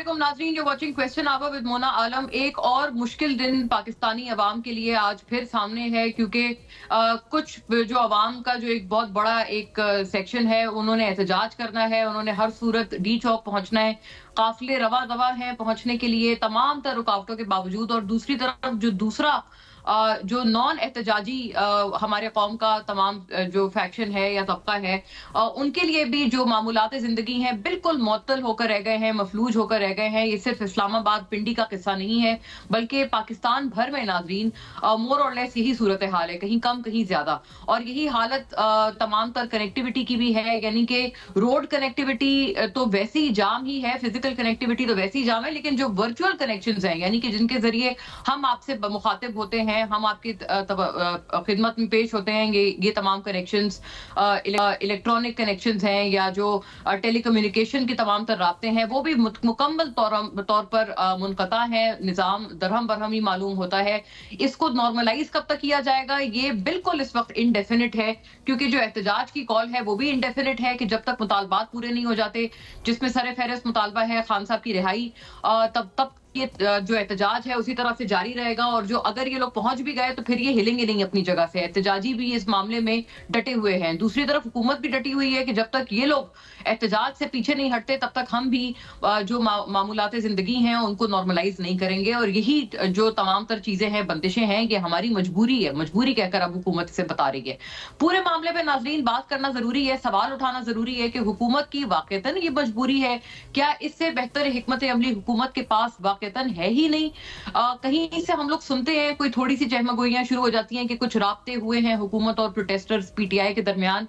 अस्सलामुअलैकुम नाज़रीन, you're watching question hour with Mona Alam. एक और मुश्किल दिन पाकिस्तानी अवाम के लिए आज फिर सामने है, क्योंकि कुछ जो अवाम का जो एक बहुत बड़ा एक सेक्शन है, उन्होंने एहतजाज करना है, उन्होंने हर सूरत डी चौक पहुंचना है। काफिले रवा दवा हैं पहुंचने के लिए तमाम तर रुकावटों के बावजूद। और दूसरी तरफ जो दूसरा जो नॉन एहतजाजी हमारे कौम का तमाम जो फैक्शन है या तबका है, उनके लिए भी जो मामूलात जिंदगी हैं बिल्कुल मुअत्तल होकर रह गए हैं, मफलूज होकर रह गए हैं। ये सिर्फ इस्लामाबाद पिंडी का किस्सा नहीं है, बल्कि पाकिस्तान भर में नाजरीन मोर और लेस यही सूरत हाल है, कहीं कम कहीं ज्यादा। और यही हालत तमाम तर कनेक्टिविटी की भी है, यानी कि रोड कनेक्टिविटी तो वैसी जाम ही है, फिजिकल कनेक्टिविटी तो वैसी जाम है, लेकिन जो वर्चुअल कनेक्शंस हैं, यानी कि जिनके जरिए हम आपसे मुखातिब होते हैं, हम आपकी खिदमत में पेश होते हैं, ये तमाम कनेक्शंस इलेक्ट्रॉनिक कनेक्शंस हैं या जो टेलीकम्युनिकेशन के तमाम तर राब्ते हैं, वो भी मुकम्मल तौर पर मुनक़ता है। निज़ाम दरहम बरहम ही मालूम होता है। इसको नॉर्मलाइज कब तक किया जाएगा, ये बिल्कुल इस वक्त इंडेफिनिट है, क्योंकि जो एहतजाज की कॉल है वो भी इंडेफिनिट है कि जब तक मुतालबात पूरे नहीं हो जाते, जिसमें सर फहरिस्त मुतालबा है खान साहब की रिहाई, तब ये जो एहतजाज है उसी तरह से जारी रहेगा। और जो अगर ये लोग पहुंच भी गए तो फिर ये हिलेंगे नहीं अपनी जगह से। एहतजाजी भी इस मामले में डटे हुए हैं, दूसरी तरफ हुकूमत भी डटी हुई है कि जब तक ये लोग एहतजाज से पीछे नहीं हटते तब तक हम भी जो मामूलात जिंदगी हैं उनको नॉर्मलाइज नहीं करेंगे। और यही जो तमाम तर चीजें हैं, बंदिशें हैं, ये हमारी मजबूरी है, मजबूरी कहकर अब हुकूमत से बता रही है। पूरे मामले में नाजरीन बात करना जरूरी है, सवाल उठाना जरूरी है कि हुकूमत की वाकईतन ये मजबूरी है क्या? इससे बेहतर हिकमत अमली हुकूमत के पास वाकईतन है ही नहीं। कहीं से हम लोग सुनते हैं, कोई थोड़ी सी चहमगोइयां शुरू हो जाती हैं कि कुछ राब्ते हुए हैं हुकूमत और प्रोटेस्टर्स पीटीआई के दरमियान,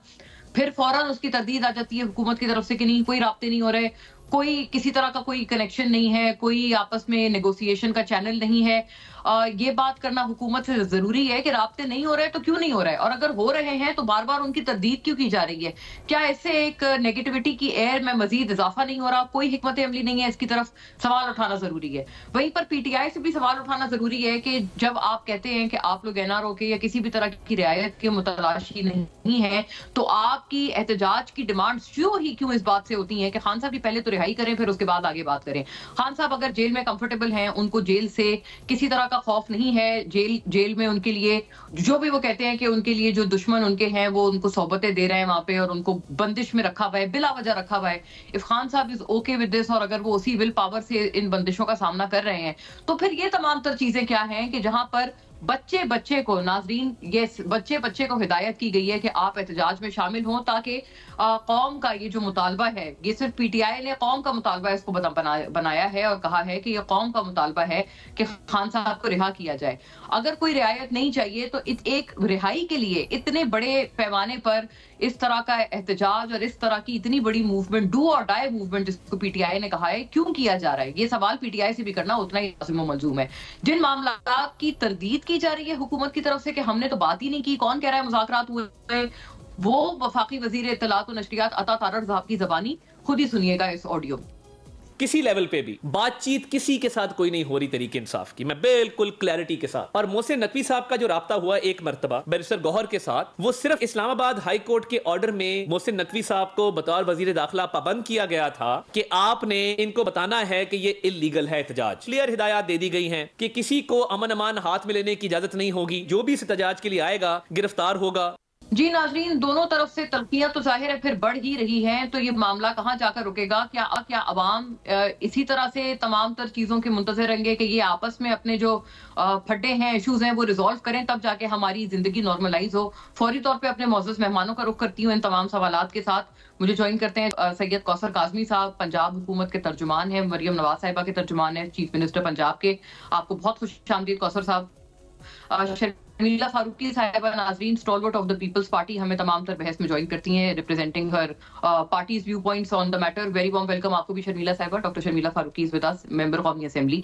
फिर फौरन उसकी तरदीद आ जाती है हुकूमत की तरफ से कि नहीं, कोई राब्ते नहीं हो रहे, कोई किसी तरह का कोई कनेक्शन नहीं है, कोई आपस में नेगोशिएशन का चैनल नहीं है। ये बात करना हुकूमत से जरूरी है कि राब्ते नहीं हो रहे तो क्यों नहीं हो रहे, और अगर हो रहे हैं तो बार बार उनकी तरदीद क्यों की जा रही है? क्या इससे एक नेगेटिविटी की एयर में मजीद इजाफा नहीं हो रहा? कोई हिकमत अमली नहीं है, इसकी तरफ सवाल उठाना जरूरी है। वहीं पर पीटीआई से भी सवाल उठाना जरूरी है कि जब आप कहते हैं कि आप लोग एनआरओ के या किसी भी तरह की रियायत के मुतलाशी नहीं है, तो आपकी एहतजाज की डिमांड क्यों इस बात से होती है कि खान साहब की पहले तो रिहाई करें, फिर उसके बाद आगे बात करें। खान साहब अगर जेल में कंफर्टेबल हैं, उनको जेल से किसी तरह का खौफ नहीं है, जेल में उनके लिए जो भी वो कहते हैं कि उनके लिए जो दुश्मन उनके हैं वो उनको सोबतें दे रहे हैं वहां पे और उनको बंदिश में रखा हुआ है, बिला वजह रखा हुआ है। इफ खान साहब इज ओके विद दिस, और अगर वो उसी विल पावर से इन बंदिशों का सामना कर रहे हैं, तो फिर ये तमाम तर चीजें क्या हैं कि जहां पर बच्चे को नाजरीन, ये बच्चे को हिदायत की गई है कि आप एहतजाज में शामिल हों, ताकि कौम का ये जो मुतालबा है, ये सिर्फ पीटीआई ने कौम का मुतालबा इसको बनाया है और कहा है कि ये कौम का मुतालबा है कि खान साहब को रिहा किया जाए। अगर कोई रियायत नहीं चाहिए तो एक रिहाई के लिए इतने बड़े पैमाने पर इस तरह का एहतजाज और इस तरह की इतनी बड़ी मूवमेंट, डू और डाई मूवमेंट जिसको पीटीआई ने कहा है, क्यों किया जा रहा है? ये सवाल पीटीआई से भी करना उतना ही लाज़िम व मलज़ूम है। जिन मामला की तरदीद की जा रही है हुकूमत की तरफ से कि हमने तो बात ही नहीं की, कौन कह रहा है मुज़ाकरात हुए, वो वफाकी वजीर इत्तलात और नशरियात अता तारड़ साहब की ज़बानी खुद ही सुनिएगा इस ऑडियो। किसी लेवल पे भी बातचीत किसी के साथ कोई नहीं हो रही तरीके इंसाफ की, मैं बिल्कुल क्लैरिटी के साथ। और मोहसिन नकवी साहब का जो राब्ता हुआ एक मर्तबा बैरिस्टर गौहर के साथ, वो सिर्फ इस्लामाबाद हाई कोर्ट के ऑर्डर में मोहसिन नकवी साहब को बतौर वजीर दाखिला पाबंद किया गया था कि आपने इनको बताना है कि ये इलीगल है एहतजाज। क्लियर हिदायत दे दी गई है कि किसी को अमन अमान हाथ में लेने की इजाजत नहीं होगी, जो भी इस एहतजाज के लिए आएगा गिरफ्तार होगा। जी नाजरीन, दोनों तरफ से तलखियां तो जाहिर है फिर बढ़ ही रही हैं, तो ये मामला कहां जाकर रुकेगा? क्या अवाम इसी तरह से तमाम तर चीजों के मुंतजर रहेंगे कि ये आपस में अपने जो फड्डे हैं, इश्यूज हैं, वो रिजॉल्व करें, तब जाके हमारी जिंदगी नॉर्मलाइज हो? फौरी तौर पे अपने मौजूद मेहमानों का रुख करती हूँ इन तमाम सवालात के साथ। मुझे ज्वाइन करते हैं सैयद कौसर काजमी साहब, पंजाब हुकूमत के तर्जुमान है, मरियम नवाज साहिबा के तर्जुमान है, चीफ मिनिस्टर पंजाब के। आपको बहुत खुशामदीद कौसर साहब। शर्मीला फारूकी साहिबा नाजरीन, stalwart of the Peoples Party, हमें तमाम तर बहस में ज्वाइन करती हैं, representing her party's view points on the matter. Very warm welcome आपको भी शर्मीला साहिबा। Doctor Sharmila Farooqui is with us, member कौमी assembly,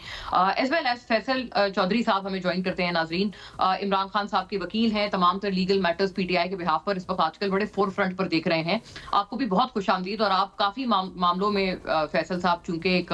as well as Faisal Chaudhry साहब हमें ज्वाइन करते हैं नाजरीन। इमरान खान साहब के वकील हैं, तमाम तर लीगल मैटर्स पीटीआई के बिहाफ पर इस वक्त आजकल बड़े फोर फ्रंट पर देख रहे हैं। आपको भी बहुत खुशामदीद, और आप काफी मामलों में फैसल साहब चूंकि एक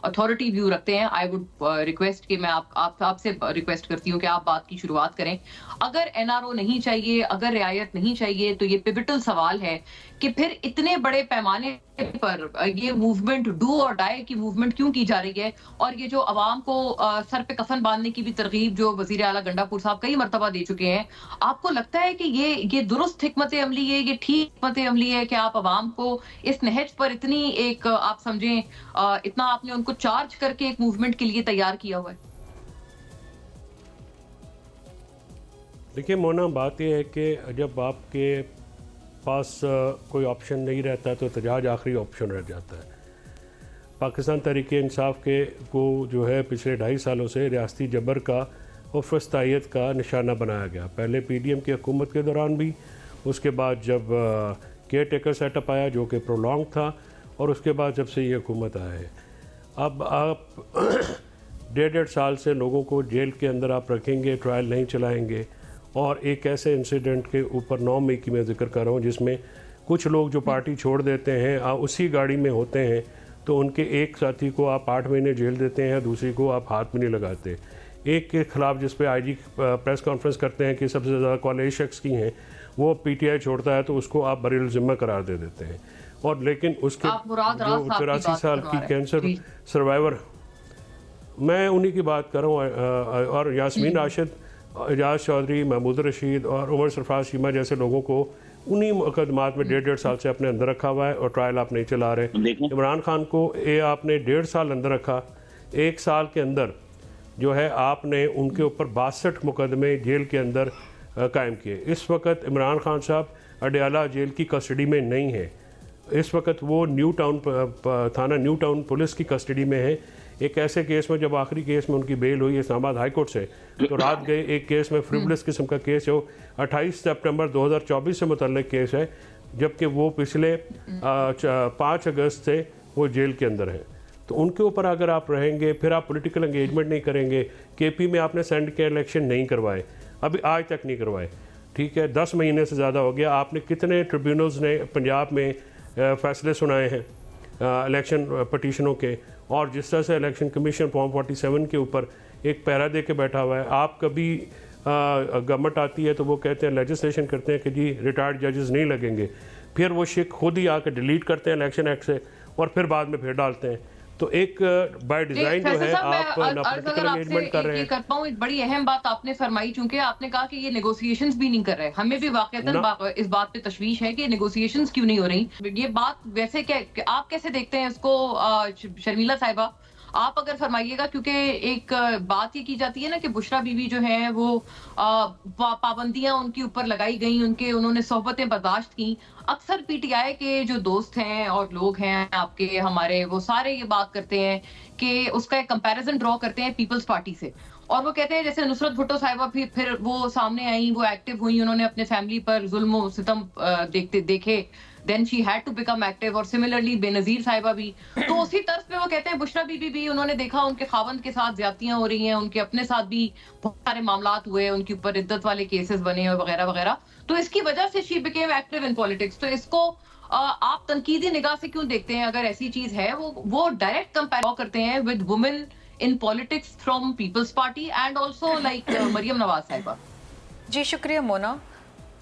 अथॉरिटी व्यू रखते हैं, आई वुड रिक्वेस्ट कि मैं आपसे रिक्वेस्ट करती हूँ कि आप बात की शुरुआत करें। अगर एनआरओ नहीं चाहिए, अगर रियायत नहीं चाहिए, तो ये पिवटल सवाल है कि फिर इतने बड़े पैमाने पर ये मूवमेंट डू और डाई की मूवमेंट क्यों की जा रही है। और ये जो अवाम को सर पे कफन बांधने की भी तरगीब जो वजीर आला गंडापुर साहब कई मरतबा दे चुके हैं, आपको लगता है कि ये दुरुस्त हिकमत अमली है, ये ठीक हिकमत अमली है कि आप अवाम को इस नहज पर इतनी एक आप समझें इतना आपने उनको चार्ज करके एक मूवमेंट के लिए तैयार किया हुआ है? देखिए मोना, बात यह है कि जब आपके पास कोई ऑप्शन नहीं रहता तो एहतजाज आखिरी ऑप्शन रह जाता है। पाकिस्तान तहरीक इंसाफ के को जो है पिछले 2.5 सालों से रियासती जबर का और फस्तायत का निशाना बनाया गया। पहले पीडीएम की हुकूमत के दौरान भी, उसके बाद जब केयर टेकर सेटअप आया जो कि प्रोलॉन्ग था, और उसके बाद जब से ये हुकूमत आया है। अब आप 1.5 साल से लोगों को जेल के अंदर आप रखेंगे, ट्रायल नहीं चलाएंगे। और एक ऐसे इंसिडेंट के ऊपर 9 मई की मैं जिक्र कर रहा हूँ जिसमें कुछ लोग जो पार्टी छोड़ देते हैं उसी गाड़ी में होते हैं, तो उनके एक साथी को आप 8 महीने जेल देते हैं, दूसरी को आप हाथ में नहीं लगाते। एक के खिलाफ जिस पे आईजी प्रेस कॉन्फ्रेंस करते हैं कि सबसे ज़्यादा कॉल शख्स की हैं, वो पीटीआई छोड़ता है तो उसको आप बरील ज़िम्मा करार दे देते हैं। और लेकिन उसके जो 84 साल की कैंसर सर्वाइवर, मैं उन्हीं की बात कर रहा हूँ, और यास्मीन राशिद, एजाज चौधरी, महमूद रशीद और उमर सरफराज शीमा जैसे लोगों को उन्हीं मुकदमात में 1.5 साल से अपने अंदर रखा हुआ है और ट्रायल आप नहीं चला रहे। इमरान खान को आपने 1.5 साल अंदर रखा, 1 साल के अंदर जो है आपने उनके ऊपर 62 मुकदमे जेल के अंदर कायम किए। इस वक्त इमरान खान साहब अडयाला जेल की कस्टडी में नहीं है, इस वक्त वो न्यू टाउन थाना न्यू टाउन पुलिस की कस्टडी में है। एक ऐसे केस में जब आखिरी केस में उनकी बेल हुई इस्लामाबाद हाई कोर्ट से, तो रात गए एक केस में फ्रिवलेस किस्म का केस है, 28 सितंबर 2024 से मुतल्लिक केस है, जबकि वो पिछले 5 अगस्त से वो जेल के अंदर हैं। तो उनके ऊपर अगर आप रहेंगे, फिर आप पॉलिटिकल एंगेजमेंट नहीं करेंगे। केपी में आपने सेंड के इलेक्शन नहीं करवाए, अभी आज तक नहीं करवाए, ठीक है, 10 महीने से ज़्यादा हो गया। आपने कितने ट्रिब्यूनल्स ने पंजाब में फैसले सुनाए हैं इलेक्शन पटिशनों के, और जिस तरह से इलेक्शन कमीशन फॉर्म 47 के ऊपर एक पैरा दे के बैठा हुआ है। आप कभी गवर्नमेंट आती है तो वो कहते हैं, लेजिस्लेशन करते हैं कि जी रिटायर्ड जजेस नहीं लगेंगे, फिर वो शिक खुद ही आकर डिलीट करते हैं इलेक्शन एक्ट से और फिर बाद में फिर डालते हैं। तो एक बाय डिजाइन जो है आप पॉलिटिकल एंगेजमेंट कर रहे हैं। करता हूं, एक बड़ी अहम बात आपने फरमाई, चूंकि आपने कहा कि ये नेगोशिएशंस भी नहीं कर रहे। हमें भी वाकईतन इस बात पे तशवीश है कि नेगोशिएशंस क्यों नहीं हो रही। ये बात वैसे क्या आप कैसे देखते हैं इसको शर्मिला साहिबा, आप अगर फरमाइएगा, क्योंकि एक बात ये की जाती है ना कि बुशरा बीवी जो है वो पाबंदियां उनके ऊपर लगाई गई, उन्होंने सोहबतें बर्दाश्त की। अक्सर पीटीआई के जो दोस्त हैं और लोग हैं आपके हमारे, वो सारे ये बात करते हैं कि उसका एक कंपैरिजन ड्रॉ करते हैं पीपल्स पार्टी से, और वो कहते हैं जैसे नुसरत भुट्टो साहिबा फिर वो सामने आई, वो एक्टिव हुई, उन्होंने अपने फैमिली पर जुल्म सितम देखे, then she had to become active, और सिमिलरली बेनजीर साहिबा भी। तो उसी तर्ज पे वो कहते हैं बुशरा बीबी भी उन्होंने देखा उनके खावंद के साथ ज्यादतियां हो रही हैं, उनके अपने साथ भी बहुत सारे मामलात हुए, उनके ऊपर इद्दत वाले केसेस बने और वगैरह वगैरह, तो इसकी वजह से she became active in politics. तो इसको आप तनकीदी निगाह से क्यों देखते हैं? अगर ऐसी चीज है, वो डायरेक्ट कंपेयर करते हैं with women in politics from Peoples Party and also like Maryam Nawaz साहिबा। जी शुक्रिया मोना।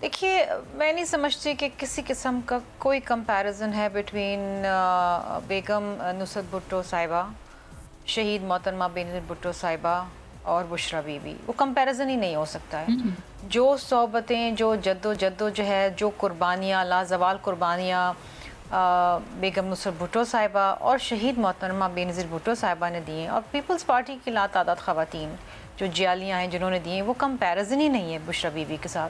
देखिए, मैं नहीं समझती कि किसी किस्म का कोई कंपैरिजन है बिटवीन बेगम नुसरत भुट्टो साहिबा, शहीद मोहतरमा बेनज़ीर भुट्टो साहिबा और बुशरा बीबी। वो कंपैरिजन ही नहीं हो सकता है। जो सोहबतें, जो जद्दोजहद, जो कुर्बानियाँ, लाजवाल कुर्बानियाँ बेगम नुसरत भुट्टो साहिबा और शहीद मोहतरमा बेनज़ीर भुट्टो साहिबा ने दी हैं, और पीपल्स पार्टी की लातादाद ख़वातीन जो जियालियाँ हैं जिन्होंने दी हैं, वो कंपैरिजन ही नहीं है बुशरा बीबी के साथ।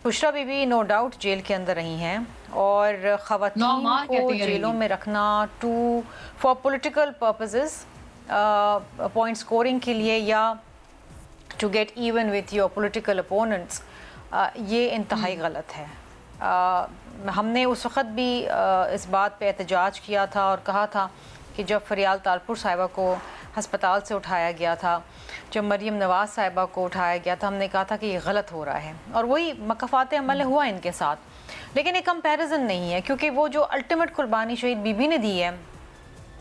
Bushra Bibi no doubt jail के अंदर रही हैं, और ख़वातीन को जेलों में रखना for political purposes, point scoring के लिए या to get even with your political opponents, ये इंतहाई गलत है। हमने उस वक़्त भी इस बात पे एहतजाज किया था और कहा था कि जब फरियाल तालपुर साहिबा को हस्पताल से उठाया गया था, जब मरियम नवाज साहिबा को उठाया गया था, हमने कहा था कि ये गलत हो रहा है, और वही मकफ़ात अमल हुआ इनके साथ। लेकिन एक कंपैरिजन नहीं है, क्योंकि वो जो अल्टीमेट कुर्बानी शहीद बीबी ने दी है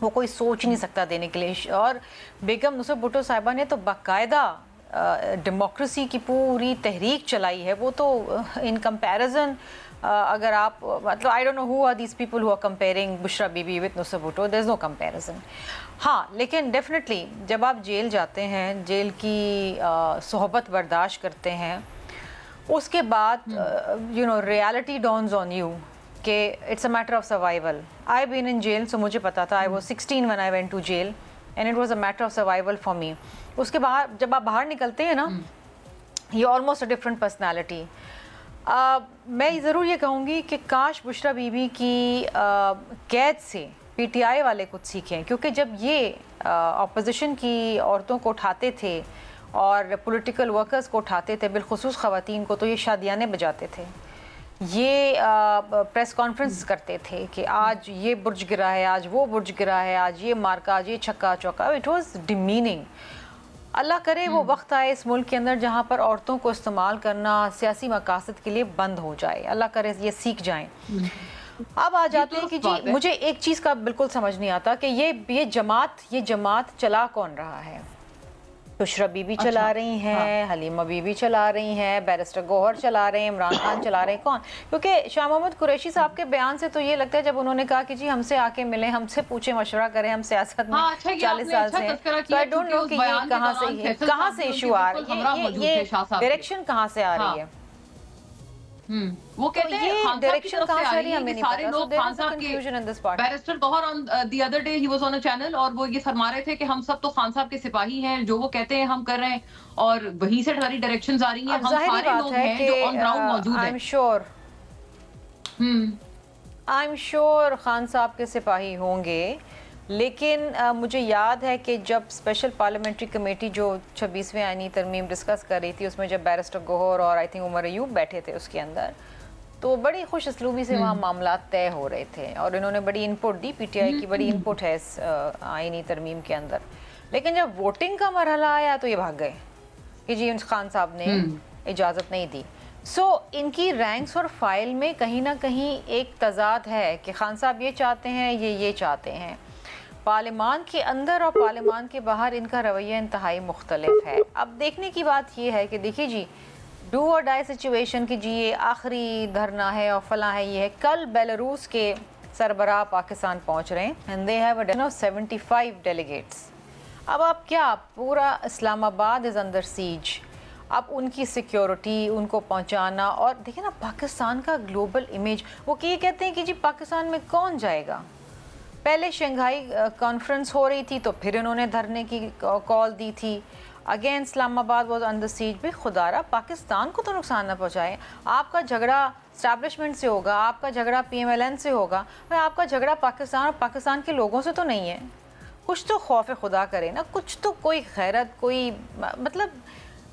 वो कोई सोच नहीं सकता देने के लिए। और बेगम नुसरत भुट्टो साहिबा ने तो बाकायदा डेमोक्रेसी की पूरी तहरीक चलाई है, वो तो इन कंपैरिजन अगर आप मतलब I don't know who are these people who are comparing Bushra Bibi with Nusrat Bhutto, there is no comparison. हाँ, लेकिन डेफिनेटली जब आप जेल जाते हैं, जेल की सोहबत बर्दाश्त करते हैं, उसके बाद you know reality dawns on you कि it's a matter of survival. I been in jail, so मुझे पता था, I was 16 when I went to jail and it was a matter of survival for me. उसके बाद जब आप बाहर निकलते हैं ना, ये ऑलमोस्ट अ डिफरेंट पर्सनैलिटी। मैं ज़रूर ये कहूँगी कि काश बुशरा बीबी की कैद से पीटीआई वाले कुछ सीखें, क्योंकि जब ये अपोजिशन की औरतों को उठाते थे और पॉलिटिकल वर्कर्स को उठाते थे, बिलखुसूस ख़वातीन को, तो ये शादियाने बजाते थे, ये प्रेस कॉन्फ्रेंस करते थे कि आज ये बुर्ज गिरा है, आज वो बुर्ज गिरा है, आज ये मार्का, आज ये छक्का चौका। It was demeaning. अल्लाह करे वो वक्त आए इस मुल्क के अंदर जहाँ पर औरतों को इस्तेमाल करना सियासी मकासद के लिए बंद हो जाए, अल्लाह करे ये सीख जाएं। अब आ जाते हैं कि जी मुझे एक चीज़ का बिल्कुल समझ नहीं आता कि ये जमात चला कौन रहा है। बुशरा बीबी चला रही हैं, हलीमा बीबी चला रही हैं, बैरिस्टर गौहर चला रहे हैं, इमरान खान चला रहे हैं, कौन? क्योंकि शाह मोहम्मद कुरैशी साहब के बयान से तो ये लगता है जब उन्होंने कहा कि जी हमसे आके मिलें, हमसे पूछे, मशवरा करें, हम सियासत में 40 साल से हैं, तो आई डोंट नो कि ये कहाँ से इशू आ रहा है, ये डायरेक्शन कहाँ से आ रही है। वो कहते हैं खान डायरेक्शन कहाँ से आ रही है, हमें नहीं पता। सारे लोग खान साहब के barrister Gohar on the other day he was on a channel और वो ये फरमा रहे थे कि हम सब तो खान साहब के सिपाही हैं, जो वो कहते हैं हम कर रहे हैं और वहीं से सारी डायरेक्शंस आ रही हैं। हम सारे लोग हैं जो ऑन ग्राउंड मौजूद हैं। आई एम श्योर खान साहब के सिपाही होंगे, लेकिन मुझे याद है कि जब स्पेशल पार्लियामेंट्री कमेटी जो 26वें आईनी तरमीम डिस्कस कर रही थी, उसमें जब बैरिस्टर गौहर और आई थिंक उमर अयूब बैठे थे उसके अंदर, तो बड़ी खुश असलूबी से वहाँ मामला तय हो रहे थे और इन्होंने बड़ी इनपुट दी। पीटीआई की बड़ी इनपुट है इस आईनी तरमीम के अंदर। लेकिन जब वोटिंग का मरहला आया तो ये भाग गए कि जी खान साहब ने इजाज़त नहीं दी। इनकी रैंक्स और फाइल में कहीं ना कहीं एक तजाद है कि खान साहब ये चाहते हैं, ये चाहते हैं। पार्लियामान के अंदर और पार्लियामान के बाहर इनका रवैया इंतहाई मुख्तलिफ है। अब देखने की बात ये है कि देखिए जी, डू और डाई सिचुएशन की जी ये आखिरी धरना है और फला है, ये है। कल बेलारूस के सरबराह पाकिस्तान पहुंच रहे हैं and they have a 75 delegates. अब आप क्या, पूरा इस्लामाबाद इज़ अंडर सीज। अब उनकी सिक्योरिटी, उनको पहुंचाना, और देखिए ना पाकिस्तान का ग्लोबल इमेज, वो ये कहते हैं कि जी पाकिस्तान में कौन जाएगा। पहले शंघाई कॉन्फ्रेंस हो रही थी तो फिर इन्होंने धरने की कॉल दी थी। Again Islamabad was under seize. भी खुदारा पाकिस्तान को तो नुकसान ना पहुंचाए। आपका झगड़ा इस्टेब्लिशमेंट से होगा, आपका झगड़ा PMLN से होगा, भाई आपका झगड़ा पाकिस्तान और पाकिस्तान के लोगों से तो नहीं है। कुछ तो खौफ खुदा करे ना, कुछ तो कोई खैरत, कोई मतलब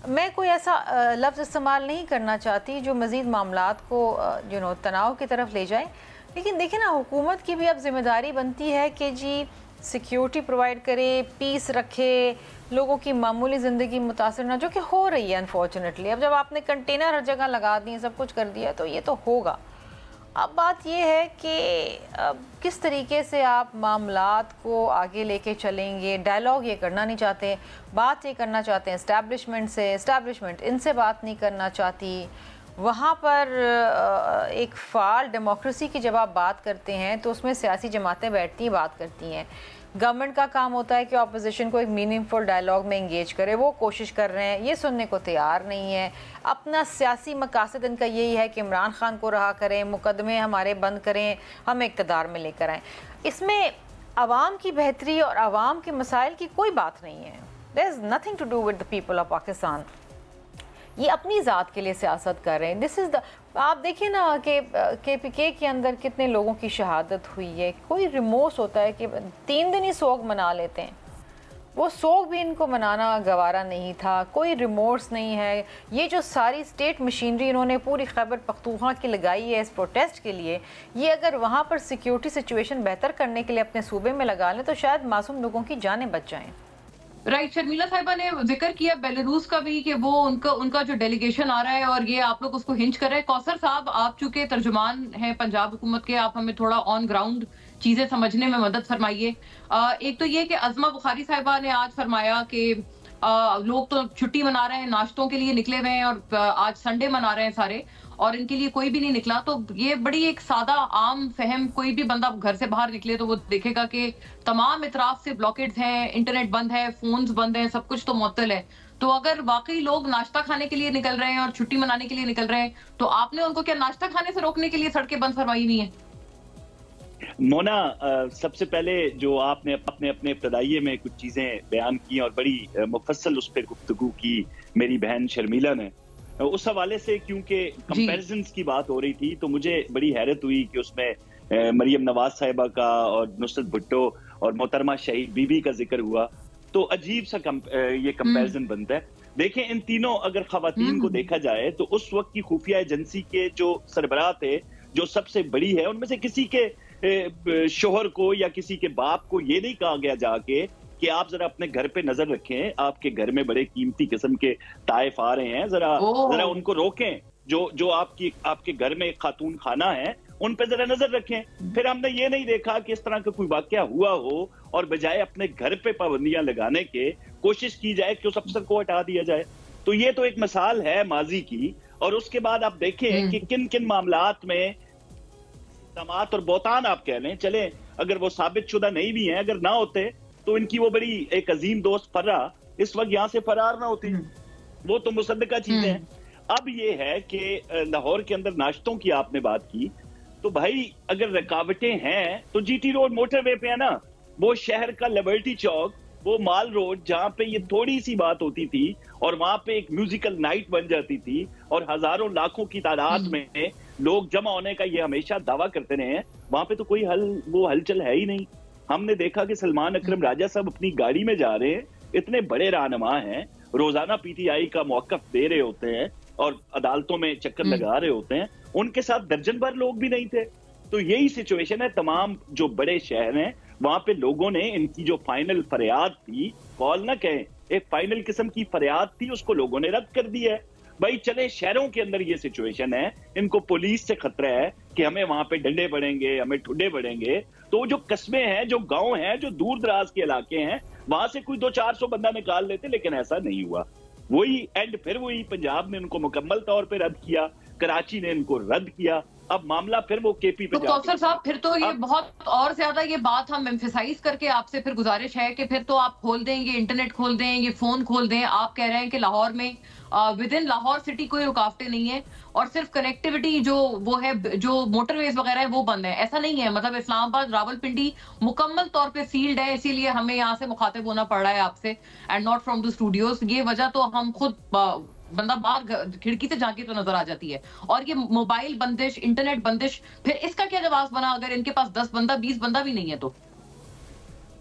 मैं कोई ऐसा लफ्ज़ इस्तेमाल नहीं करना चाहती जो मज़ीद मामलात को तनाव की तरफ ले जाए। लेकिन देखिए ना, हुकूमत की भी अब जिम्मेदारी बनती है कि जी सिक्योरिटी प्रोवाइड करे, पीस रखे, लोगों की मामूली ज़िंदगी मुतासर ना, जो कि हो रही है अनफॉर्चुनेटली। अब जब आपने कंटेनर हर जगह लगा दिए, सब कुछ कर दिया, तो ये तो होगा। अब बात ये है कि किस तरीके से आप मामलात को आगे लेके चलेंगे। डायलॉग ये करना नहीं चाहते, बात ये करना चाहते हैं इस्टेब्लिशमेंट से, इस्टेब्लिशमेंट इनसे बात नहीं करना चाहती। वहाँ पर एक फ़ाल डेमोक्रेसी की जब आप बात करते हैं तो उसमें सियासी जमातें बैठती हैं, बात करती हैं। गवर्नमेंट का काम होता है कि अपोजिशन को एक मीनिंगफुल डायलॉग में इंगेज करे, वो कोशिश कर रहे हैं, ये सुनने को तैयार नहीं है। अपना सियासी मकासद इनका यही है कि इमरान खान को रहा करें, मुकदमे हमारे बंद करें, हम इक़्तिदार में लेकर आएँ। इसमें आवाम की बेहतरी और आवाम के मसाइल की कोई बात नहीं है। There is nothing to do with the people of Pakistan. ये अपनी ज़ात के लिए सियासत कर रहे हैं। दिस इज़ द, आप देखिए ना कि KPK के अंदर कितने लोगों की शहादत हुई है। कोई रिमोर्स होता है कि 3 दिन ही सोग मना लेते हैं, वो सोग भी इनको मनाना गवारा नहीं था, कोई रिमोर्स नहीं है। ये जो सारी स्टेट मशीनरी इन्होंने पूरी खैबर पख्तूनख्वा की लगाई है इस प्रोटेस्ट के लिए, ये अगर वहाँ पर सिक्योरिटी सिचुएशन बेहतर करने के लिए अपने सूबे में लगा लें तो शायद मासूम लोगों की जानें बच जाएँ। राइट, शर्मिला साहिबा ने जिक्र किया बेलारूस का भी कि वो उनका जो डेलीगेशन आ रहा है और ये आप लोग उसको हिंच कर रहे हैं। कौसर साहब, आप चूंकि तर्जुमान हैं पंजाब हुकूमत के, आप हमें थोड़ा ऑन ग्राउंड चीजें समझने में मदद फरमाइए। एक तो ये कि अज़मा बुखारी साहिबा ने आज फरमाया कि लोग तो छुट्टी मना रहे हैं, नाश्तों के लिए निकले हुए हैं और आज संडे मना रहे हैं सारे, और इनके लिए कोई भी नहीं निकला। तो ये बड़ी एक सादा आम फहम, कोई भी बंदा घर से बाहर निकले तो वो देखेगा कि तमाम इतराफ से ब्लॉकेड्स हैं, इंटरनेट बंद है, फोन्स बंद हैं, सब कुछ तो मुअत्तल है। तो अगर वाकई लोग नाश्ता खाने के लिए निकल रहे हैं और छुट्टी मनाने के लिए निकल रहे हैं, तो आपने उनको क्या नाश्ता खाने से रोकने के लिए सड़कें बंद फरमाई हुई हैं? मोना, सबसे पहले जो आपने अपने इब्तदाइये में कुछ चीजें बयान की और बड़ी मुफस्सल उस पर गुफ्तगू की मेरी बहन शर्मिला ने, उस हवाले से क्योंकि कंपैरिजन्स की बात हो रही थी तो मुझे बड़ी हैरत हुई कि उसमें मरियम नवाज साहिबा का और नुसरत भुट्टो और मोहतरमा शहीद बीबी का जिक्र हुआ, तो अजीब सा ये कंपैरिजन बनता है। देखें, इन तीनों अगर खवातीन को देखा जाए तो उस वक्त की खुफिया एजेंसी के जो सरबराह थे, जो सबसे बड़ी है, उनमें से किसी के शोहर को या किसी के बाप को ये नहीं कहा गया जाके कि आप जरा अपने घर पे नजर रखें, आपके घर में बड़े कीमती किस्म के ताइफ आ रहे हैं, जरा उनको रोकें, जो आपके घर में खातून खाना है उन पे जरा नजर रखें। फिर हमने ये नहीं देखा कि इस तरह का कोई वाकया हुआ हो और बजाय अपने घर पे पाबंदियां लगाने के कोशिश की जाए कि उस अफसर को हटा दिया जाए। तो ये तो एक मिसाल है माजी की। और उसके बाद आप देखें कि किन किन मामलात में तमात और बोतान आप कह लें, चले अगर वो साबित शुदा नहीं भी हैं, अगर ना होते तो इनकी वो बड़ी एक अजीम दोस्त फर्रा इस वक्त यहाँ से फरार ना होती, वो तो मुसद्दका चीजें हैं। अब ये है कि लाहौर के अंदर नाश्तों की आपने बात की, तो भाई अगर रुकावटें हैं तो जीटी रोड मोटरवे पे है ना, वो शहर का लिबर्टी चौक, वो माल रोड जहाँ पे ये थोड़ी सी बात होती थी और वहां पे एक म्यूजिकल नाइट बन जाती थी और हजारों लाखों की तादाद में लोग जमा होने का ये हमेशा दावा करते रहे हैं, वहां पे तो कोई वो हलचल है ही नहीं। हमने देखा कि सलमान अकरम राजा साहब अपनी गाड़ी में जा रहे हैं, इतने बड़े रहनुमा हैं, रोजाना पीटीआई का मौकफ दे रहे होते हैं और अदालतों में चक्कर लगा रहे होते हैं, उनके साथ दर्जन भर लोग भी नहीं थे। तो यही सिचुएशन है तमाम जो बड़े शहर हैं, वहां पे लोगों ने इनकी जो फाइनल फरियाद थी, कॉल ना कहें, एक फाइनल किस्म की फरियाद थी, उसको लोगों ने रद्द कर दिया है। भाई चले शहरों के अंदर ये सिचुएशन है, इनको पुलिस से खतरा है कि हमें वहां पे डंडे पड़ेंगे, हमें ठुड्डे पड़ेंगे, तो जो कस्बे हैं, जो गांव हैं, जो दूर दराज के इलाके हैं, वहां से कोई 200-400 बंदा निकाल लेते, लेकिन ऐसा नहीं हुआ। वही एंड फिर वही पंजाब ने उनको मुकम्मल तौर पे रद्द किया, कराची ने इनको रद्द किया, अब मामला फिर वो केपी पे तो कौसर साहब, फिर तो ये बहुत और ज्यादा ये बात हम एम्फेसाइज करके आपसे फिर गुजारिश है कि फिर तो आप खोल दें, ये इंटरनेट खोल दें, ये फोन खोल दें। आप कह रहे हैं कि लाहौर में विद इन लाहौर सिटी कोई रुकावटें नहीं है और सिर्फ कनेक्टिविटी जो वो है, जो मोटरवेज वगैरह है वो बंद है। ऐसा नहीं है, मतलब इस्लामाबाद रावलपिंडी मुकम्मल तौर पे सील्ड है, इसीलिए हमें यहाँ से मुखातिब होना पड़ रहा है आपसे and not from the studios. ये वजह तो हम खुद बंदा बाहर खिड़की से झांके तो नजर आ जाती है। और ये मोबाइल बंदिश, इंटरनेट बंदिश, फिर इसका क्या जवाब बना अगर इनके पास 10 बंदा 20 बंदा भी नहीं है तो?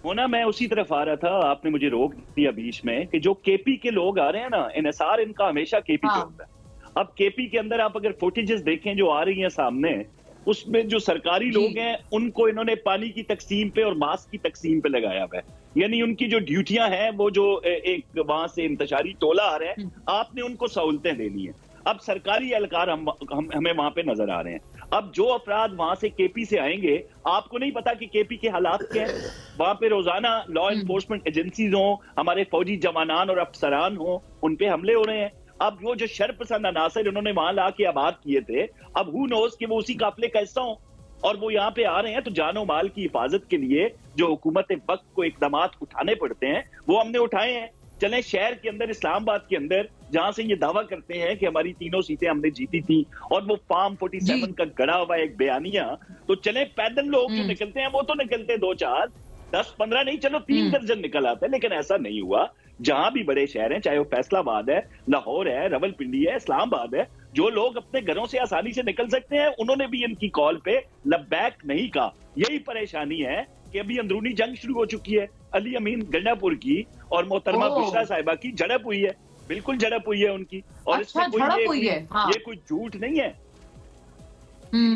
होना, मैं उसी तरफ आ रहा था, आपने मुझे रोक दिया बीच में कि जो केपी के लोग आ रहे हैं ना, इन्हिसार इनका हमेशा केपी पे होता है। अब केपी के अंदर आप अगर फुटेजेस देखें जो आ रही हैं सामने, उसमें जो सरकारी लोग हैं उनको इन्होंने पानी की तकसीम पे और मास्क की तकसीम पे लगाया हुआ है, यानी उनकी जो ड्यूटियां हैं, वो जो एक वहां से इंतशारी टोला आ रहा है, आपने उनको सहूलतें देनी है। अब सरकारी एहलकार हमें वहां पे नजर आ रहे हैं। अब जो अफराद वहां से केपी से आएंगे, आपको नहीं पता कि केपी के हालात क्या है। वहां पे रोजाना लॉ एनफोर्समेंट एजेंसीज हो, हमारे फौजी जवानान और अफसरान हो, उन पे हमले हो रहे हैं। अब वो जो शरपसंद अनासर उन्होंने वहां ला के आबाद किए थे, अब हु नोज कि वो उसी काफिले का हिस्सा हो और वो यहाँ पे आ रहे हैं, तो जानो माल की हिफाजत के लिए जो हुकूमत वक्त को इकदामात उठाने पड़ते हैं वो हमने उठाए हैं। चले शहर के अंदर, इस्लामाबाद के अंदर, जहां से ये दावा करते हैं कि हमारी 3 सीटें हमने जीती थी और वो फार्म 47 का गड़ा हुआ एक बयानिया, तो चले पैदल लोग जो निकलते हैं वो तो निकलते 2-4, 10-15 नहीं, चलो 3 दर्जन निकल आते हैं, लेकिन ऐसा नहीं हुआ। जहां भी बड़े शहर हैं, चाहे वो फैसलाबाद है, लाहौर है, रावलपिंडी है, इस्लामाबाद है, जो लोग अपने घरों से आसानी से निकल सकते हैं, उन्होंने भी इनकी कॉल पे लब्बैक नहीं कहा। यही परेशानी है कि अभी अंदरूनी जंग शुरू हो चुकी है। अली अमीन गंडापुर की और मोहतरमा बुशरा साहिबा की झड़प हुई है, बिल्कुल झड़प हुई है उनकी, और अच्छा, इसमें ये कोई झूठ नहीं है।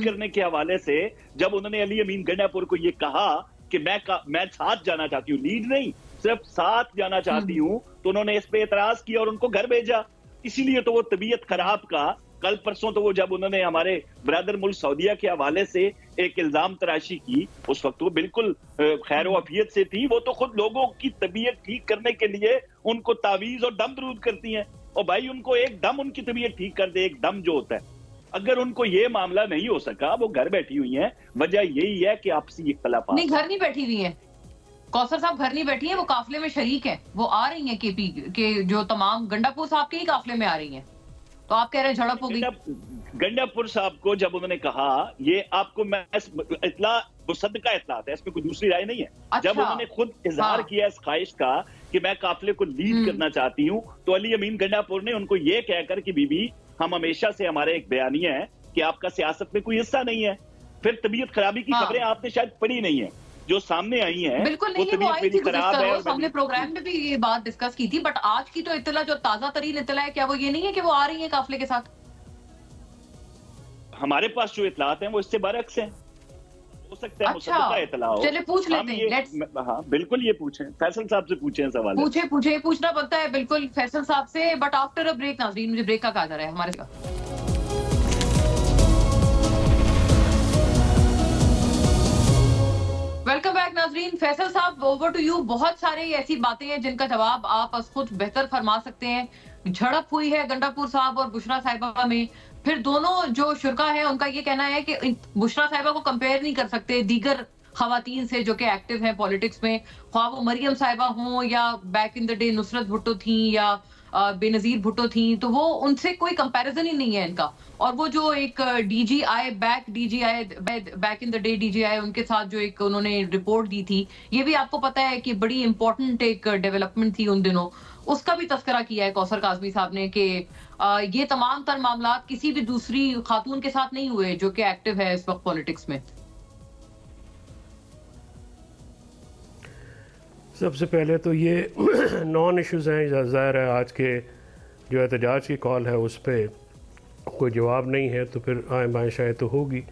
करने के हवाले से जब उन्होंने अली अमीन गंडापुर को ये कहा कि मैं साथ जाना चाहती हूँ, लीड नहीं, सिर्फ साथ जाना चाहती हूँ, तो उन्होंने इस पे एतराज किया और उनको घर भेजा। इसीलिए तो वो तबीयत खराब का कल परसों तो वो जब उन्होंने हमारे ब्रदर मुल्क सऊदीया के हवाले से एक इल्जाम तराशी की, उस वक्त वो बिल्कुल खैर वफियत से थी। वो तो खुद लोगों की तबीयत ठीक करने के लिए उनको तावीज और दम दरूद करती हैं। और भाई उनको एक दम उनकी तबीयत ठीक कर दे, एक दम जो होता है, अगर उनको ये मामला नहीं हो सका, वो घर बैठी हुई हैं। वजह यही है कि आपसी इख्तलाफ नहीं, घर नहीं बैठी हुई है कौसर साहब, घर नहीं बैठी है, वो काफिले में शरीक है। वो आ रही हैं केपी के जो तमाम गंडापुर साहब के ही काफिले में आ रही हैं। तो आप कह रहे हैं झड़प हो गई? गंडापुर साहब को जब उन्होंने कहा, ये आपको मैं इतला मुसद्दका इतलात है, इसमें कोई दूसरी राय नहीं है। अच्छा, जब उन्होंने खुद इजहार किया इस ख्वाहिश का कि मैं काफिले को लीड करना चाहती हूँ, तो अली अमीन गंडापुर ने उनको ये कहकर कि बीबी हम हमेशा से, हमारे एक बयानिया है कि आपका सियासत में कोई हिस्सा नहीं है। फिर तबीयत खराबी की खबरें आपने शायद पढ़ी नहीं है जो सामने आई हैं। बिल्कुल नहीं, वो आई थी खराब है। हमने प्रोग्राम में भी ये बात डिस्कस की थी, बट आज की तो इत्तला जो ताजा तरीन इत्तला है, क्या वो ये नहीं है कि वो आ रही है काफिले के साथ? हमारे पास जो इतलात हैं वो इससे बरअक्स हैं। हो सकता है अच्छा, इतला हो। चलिए पूछ लेते हैं। हाँ बिल्कुल, ये पूछें, फैसल साहब से पूछें सवाल। पूछे पूछना बनता है बिल्कुल फैसल साहब से, बट आफ्टर अ ब्रेक। नाज़रीन, मुझे ब्रेक का कहा जा रहा है हमारे साथ। वेलकम बैक नाज़रीन। फैसल साहब, ओवर टू यू। बहुत सारे ऐसी बातें हैं जिनका जवाब आप खुद बेहतर फरमा सकते हैं। झड़प हुई है गंडापुर साहब और बुशरा साहिबा में। फिर दोनों जो शुरका है उनका ये कहना है कि बुशरा साहिबा को कंपेयर नहीं कर सकते दीगर खवातीन से जो कि एक्टिव हैं पॉलिटिक्स में, ख्वाह वो मरियम साहिबा हों या back in the day Nusrat Bhutto थी या बेनजीर भुट्टो थी, तो वो उनसे कोई कंपैरिजन ही नहीं है इनका। और वो जो एक DJI back in the day DJI, उनके साथ जो एक उन्होंने रिपोर्ट दी थी, ये भी आपको पता है कि बड़ी इंपॉर्टेंट एक डेवलपमेंट थी उन दिनों। उसका भी तस्करा किया है कौसर काज़मी साहब ने कि ये तमाम तर मामला किसी भी दूसरी खातून के साथ नहीं हुए जो कि एक्टिव है इस वक्त पॉलिटिक्स में। सबसे पहले तो ये नॉन इश्यूज़ हैं। ज़ाहिर है आज के जो एहतजाज की कॉल है उस पर कोई जवाब नहीं है, तो फिर आए बाएँ शायद तो होगी।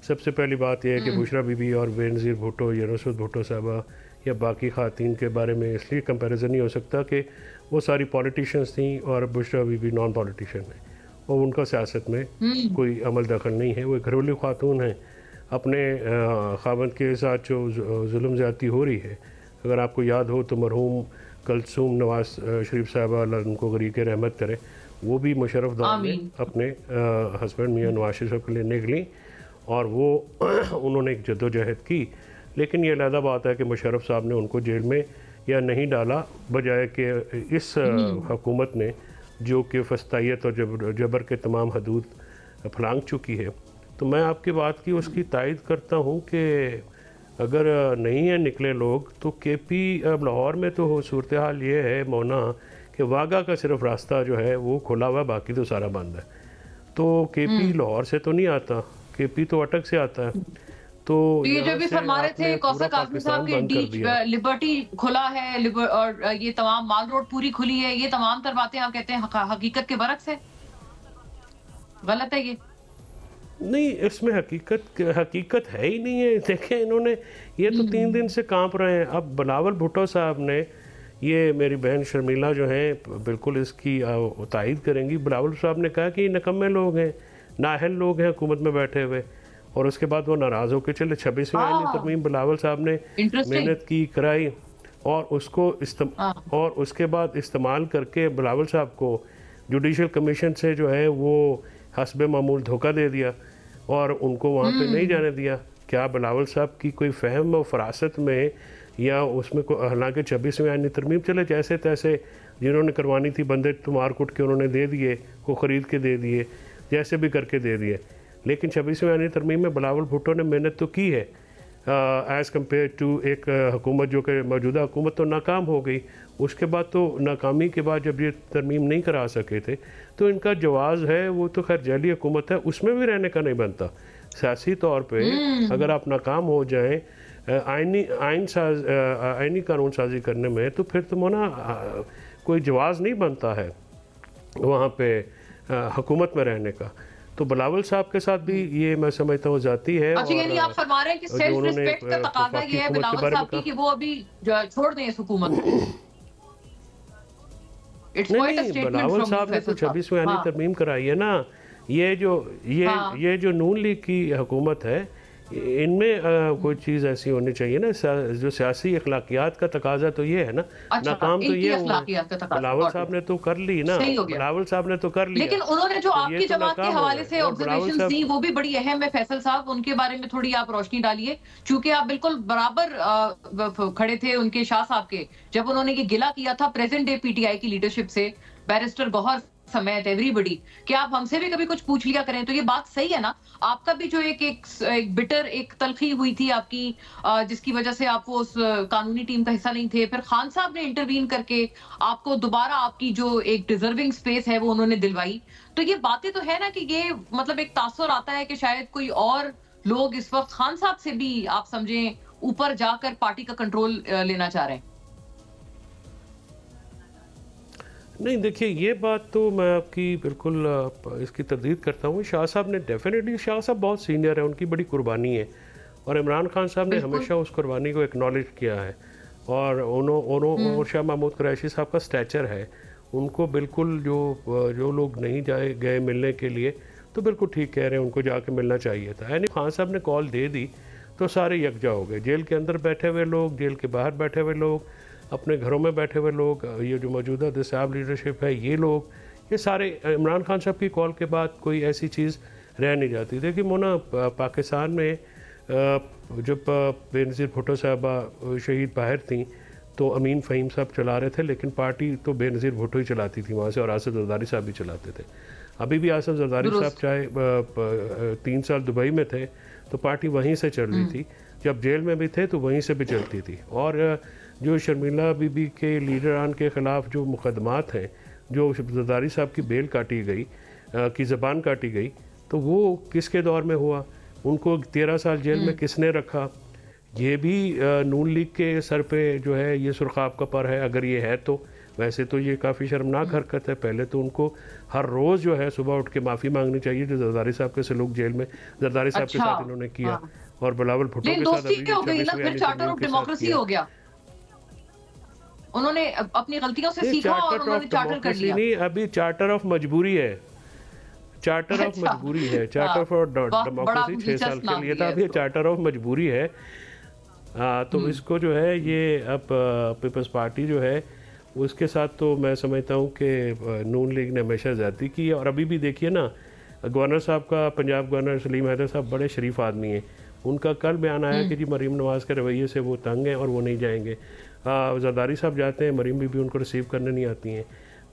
सबसे पहली बात यह है कि बुशरा बीबी और बेनज़ीर भुट्टो या नुसरत भुट्टो साहबा या बाकी ख़ातीन के बारे में इसलिए कंपैरिजन नहीं हो सकता कि वो सारी पॉलिटिशियंस थी और बुशरा बीबी नॉन पॉलिटिशियन है और उनका सियासत में कोई अमल दखल नहीं है। वो एक घरेलू खातून है। अपने ख़ावंद के साथ जो जुल्म ज़्यादती हो रही है, अगर आपको याद हो तो मरहूम कलसूम नवाज शरीफ साहबा अल्लाह उनको गरीक रहमत करे, वो भी मुशर्रफ दौर में अपने हस्बैंड मियां नवाज शरीफ साहब के लिए निकली और वो उन्होंने एक जद्दोजहद की। लेकिन ये अलग बात है कि मुशर्रफ साहब ने उनको जेल में या नहीं डाला, बजाय कि इस हुकूमत ने जो कि फस्तायत और जबर के तमाम हदूद फलांग चुकी है। तो मैं आपकी बात की उसकी तायद करता हूँ कि अगर नहीं है निकले लोग तो केपी लाहौर में तो सूरत हाल ये है मोना कि वाघा का सिर्फ रास्ता जो है वो खुला हुआ, बाकी तो सारा बंद है। तो केपी लाहौर से तो नहीं आता, केपी तो अटक से आता है। तो ये जो भी फरमा रहे थे कौसर काज़मी साहब के लिबर्टी खुला है और ये तमाम माल रोड पूरी खुली है, ये तमाम तर बातें आप कहते हैं हकीकत के बरक्स है, गलत है ये? नहीं, इसमें हकीकत है ही नहीं है। देखें इन्होंने ये तो 3 दिन से कांप रहे हैं। अब बिलावल भुट्टो साहब ने, ये मेरी बहन शर्मिला जो हैं बिल्कुल इसकी तायद करेंगी, बिलावल साहब ने कहा कि नकम्मे लोग हैं, नाअहल लोग हैं हुकूमत में बैठे हुए, और उसके बाद वो नाराज़ होकर चले। 26वीं आईनी तरमीम बिलावल साहब ने मेहनत की, कराई और उसको और उसके बाद इस्तेमाल करके बिलावल साहब को जुडिशल कमीशन से जो है वो हस्बे मामूल धोखा दे दिया और उनको वहाँ पे नहीं जाने दिया। क्या बिलावल साहब की कोई फहम और फरासत में या उसमें को, हालांकि 26वीं आईनी तरमीम चले जैसे तैसे जिन्होंने करवानी थी बंदे तो मार कुट के उन्होंने दे दिए, को ख़रीद के दे दिए, जैसे भी करके दे दिए। लेकिन 26वीं आईनी तरमीम में बिलावल भुट्टो ने मेहनत तो की है एज़ कम्पेयर टू एक हुकूमत जो कि मौजूदा हुकूमत तो नाकाम हो गई। उसके बाद तो नाकामी के बाद जब ये तरमीम नहीं करा सके थे तो इनका जवाज़ है वो तो खैर जैली हुकूमत है, उसमें भी रहने का नहीं बनता। सियासी तौर पे अगर आप नाकाम हो जाएं आइनी कानून साजी करने में तो फिर तो मोना कोई जवाज़ नहीं बनता है वहाँ पे हुकूमत में रहने का। तो बिलावल साहब के साथ भी ये मैं समझता हूँ जाती है। अच्छा, यानी आप फरमा रहे हैं कि सेल्फ रिस्पेक्ट का तकाजा ये है बिलावल साहब की कि वो अभी छोड़ दें इस हुकूमत को। नहीं, बिलावल साहब ने तो 26वीं आईनी तरमीम कराई है ना, ये जो नून लीग की हुकूमत है, इनमें कोई चीज़ ऐसी होनी चाहिए ना, जो सियासी अखलाकियात का तकाजा तो ये है ना। अच्छा, नाकाम तो ये बिलावल साहब ने तो कर ली ना, बिलावल साहब ने तो कर लिया, लेकिन उन्होंने जो आपकी जमात के हवाले से ऑब्जर्वेशंस दी वो भी बड़ी अहम है। फैसल साहब, उनके बारे में थोड़ी आप रोशनी डालिए, क्योंकि आप बिल्कुल बराबर खड़े थे उनके शाह साहब के, जब उन्होंने ये गिला किया था प्रेजेंट डे पीटीआई की लीडरशिप से, बैरिस्टर गौहर समेत एवरीबॉडी, कि आप हमसे भी कभी कुछ पूछ लिया करें। तो ये बात सही है ना? आपका भी जो एक बिटर एक तलखी हुई थी आपकी, जिसकी वजह से आप वो उस कानूनी टीम का हिस्सा नहीं थे, फिर खान साहब ने इंटरवीन करके आपको दोबारा आपकी जो एक डिजर्विंग स्पेस है वो उन्होंने दिलवाई। तो ये बातें तो है ना कि ये मतलब एक तासुर आता है कि शायद कोई और लोग इस वक्त खान साहब से भी आप समझें ऊपर जाकर पार्टी का कंट्रोल लेना चाह रहे हैं। नहीं, देखिए ये बात तो मैं आपकी बिल्कुल इसकी तरदीद करता हूँ। शाह साहब ने डेफिनेटली, शाह साहब बहुत सीनियर है, उनकी बड़ी कुर्बानी है, और इमरान खान साहब ने हमेशा उस कुर्बानी को एक्नॉलेज किया है, और और शाह महमूद कुरैशी साहब का स्टैचर है, उनको बिल्कुल जो लोग नहीं गए मिलने के लिए, तो बिल्कुल ठीक कह रहे हैं, उनको जाके मिलना चाहिए था। यानी खान साहब ने कॉल दे दी तो सारे यकजा हो गए, जेल के अंदर बैठे हुए लोग, जेल के बाहर बैठे हुए लोग, अपने घरों में बैठे हुए लोग, ये जो मौजूदा दस्याब लीडरशिप है, ये लोग, ये सारे इमरान खान साहब की कॉल के बाद कोई ऐसी चीज़ रह नहीं जाती। देखिए मोना, पाकिस्तान में जब बेनज़ीर भुट्टो साहबा शहीद बाहर थी तो अमीन फ़हीम साहब चला रहे थे, लेकिन पार्टी तो बेनज़ीर भुट्टो ही चलाती थी वहाँ से, और आसिफ ज़रदारी साहब भी चलाते थे। अभी भी आसिफ ज़रदारी साहब चाहे 3 साल दुबई में थे तो पार्टी वहीं से चल रही थी, जब जेल में भी थे तो वहीं से भी चलती थी। और जो शर्मिला बीबी के लीडरान के ख़िलाफ़ जो मुकदमात हैं, जो ज़रदारी साहब की बेल काटी गई, की ज़बान काटी गई, तो वो किसके दौर में हुआ? उनको 13 साल जेल में किसने रखा? ये भी नून लीग के सर पे जो है ये सुरखाब का पर है, अगर ये है तो। वैसे तो ये काफ़ी शर्मनाक हरकत है। पहले तो उनको हर रोज़ जो है सुबह उठ के माफ़ी मांगनी चाहिए जो जरदारी साहब के सलूक जेल में जरदारी साहब के साथ इन्होंने किया, और बिलावल भुट्टो के साथ उन्होंने अपनी गलतियों से सीखा और उन्होंने चार्टर कर लिया। नहीं, अभी चार्टर ऑफ मजबूरी है, चार्टर ऑफ मजबूरी है, चार्टर फॉर डेमोक्रेसी 6 साल के लिए था, अभी चार्टर ऑफ मजबूरी है। तो इसको जो है ये अब पीपल्स पार्टी जो है उसके साथ तो मैं समझता हूँ कि नून लीग ने हमेशा ज़्यादती की है। और अभी भी देखिए ना, गवर्नर साहब का, पंजाब गवर्नर सलीम हैदर साहब बड़े शरीफ आदमी हैं, उनका कल बयान आया कि जी मरीम नवाज़ के रवैये से वो तंग हैं और वो नहीं जाएंगे। जरदारी साहब जाते हैं, मरीम भी उनको रिसीव करने नहीं आती हैं,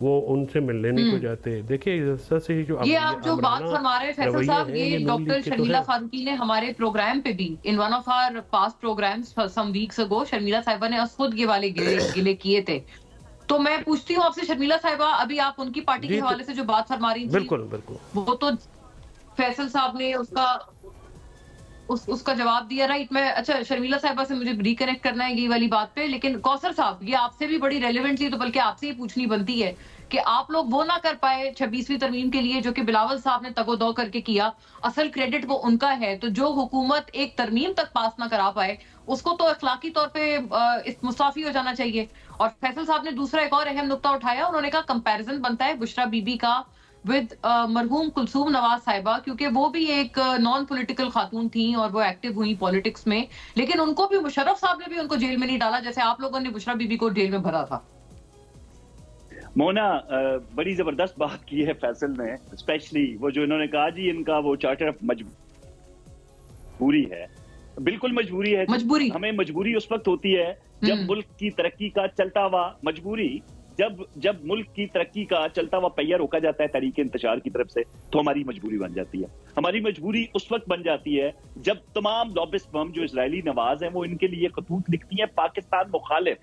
वो उनसे मिलने नहीं को जाते। देखिए से जो ये आप जो बात फरमा रहे हैं फैसल साहब, ये डॉक्टर शर्मिला फारूकी ने हमारे प्रोग्राम पे भी, in one of our past programmes some weeks ago, Sharmila साहिबा ने खुद ये वाले गिले किए थे। तो मैं पूछती हूँ आपसे शर्मिला साहिबा, अभी आप उनकी पार्टी के हवाले से जो बात फरमा रही थी, बिल्कुल बिल्कुल वो तो फैसल साहब ने उसका जवाब दिया, राइट। मैं अच्छा शर्मिला साहिबा से मुझे रिकनेक्ट करना है ये वाली बात पे, लेकिन कौसर साहब ये आपसे भी बड़ी रेलेवेंट थी, तो बल्कि आपसे ही पूछनी बनती है कि आप लोग वो ना कर पाए 26वीं तरमीम के लिए जो कि बिलावल साहब ने तगोदो करके किया, असल क्रेडिट वो उनका है। तो जो हुकूमत एक तरमीम तक पास ना करा पाए उसको तो अखलाकी तौर पे मुस्ताफी हो जाना चाहिए। और फैसल साहब ने दूसरा एक और अहम नुक्ता उठाया, उन्होंने कहा कंपैरिजन बनता है बुशरा बीबी का विद मरहूम कुलसूम नवाज साहिबा, क्योंकि वो भी एक नॉन पॉलिटिकल खातून थी और वो एक्टिव हुई पॉलिटिक्स में, लेकिन उनको भी मुशर्रफ साहब ने भी उनको जेल में नहीं डाला जैसे आप लोगों ने बुशरा बीबी को जेल में भरा था। मोना, बड़ी जबरदस्त बात की है फैसल ने, स्पेशली वो जो इन्होंने कहा जी इनका वो चार्टर ऑफ मजबूरी है। बिल्कुल मजबूरी है, मजबूरी हमें मजबूरी उस वक्त होती है जब मुल्क की तरक्की का चलता हुआ मजबूरी जब मुल्क की तरक्की का चलता हुआ पहिया रोका जाता है तरीके इंतजार की तरफ से, तो हमारी मजबूरी बन जाती है। हमारी मजबूरी उस वक्त बन जाती है जब तमाम लॉबिस्ट फर्म जो इजरायली नवाज हैं वो इनके लिए खतूत लिखती है पाकिस्तान मुखालिफ,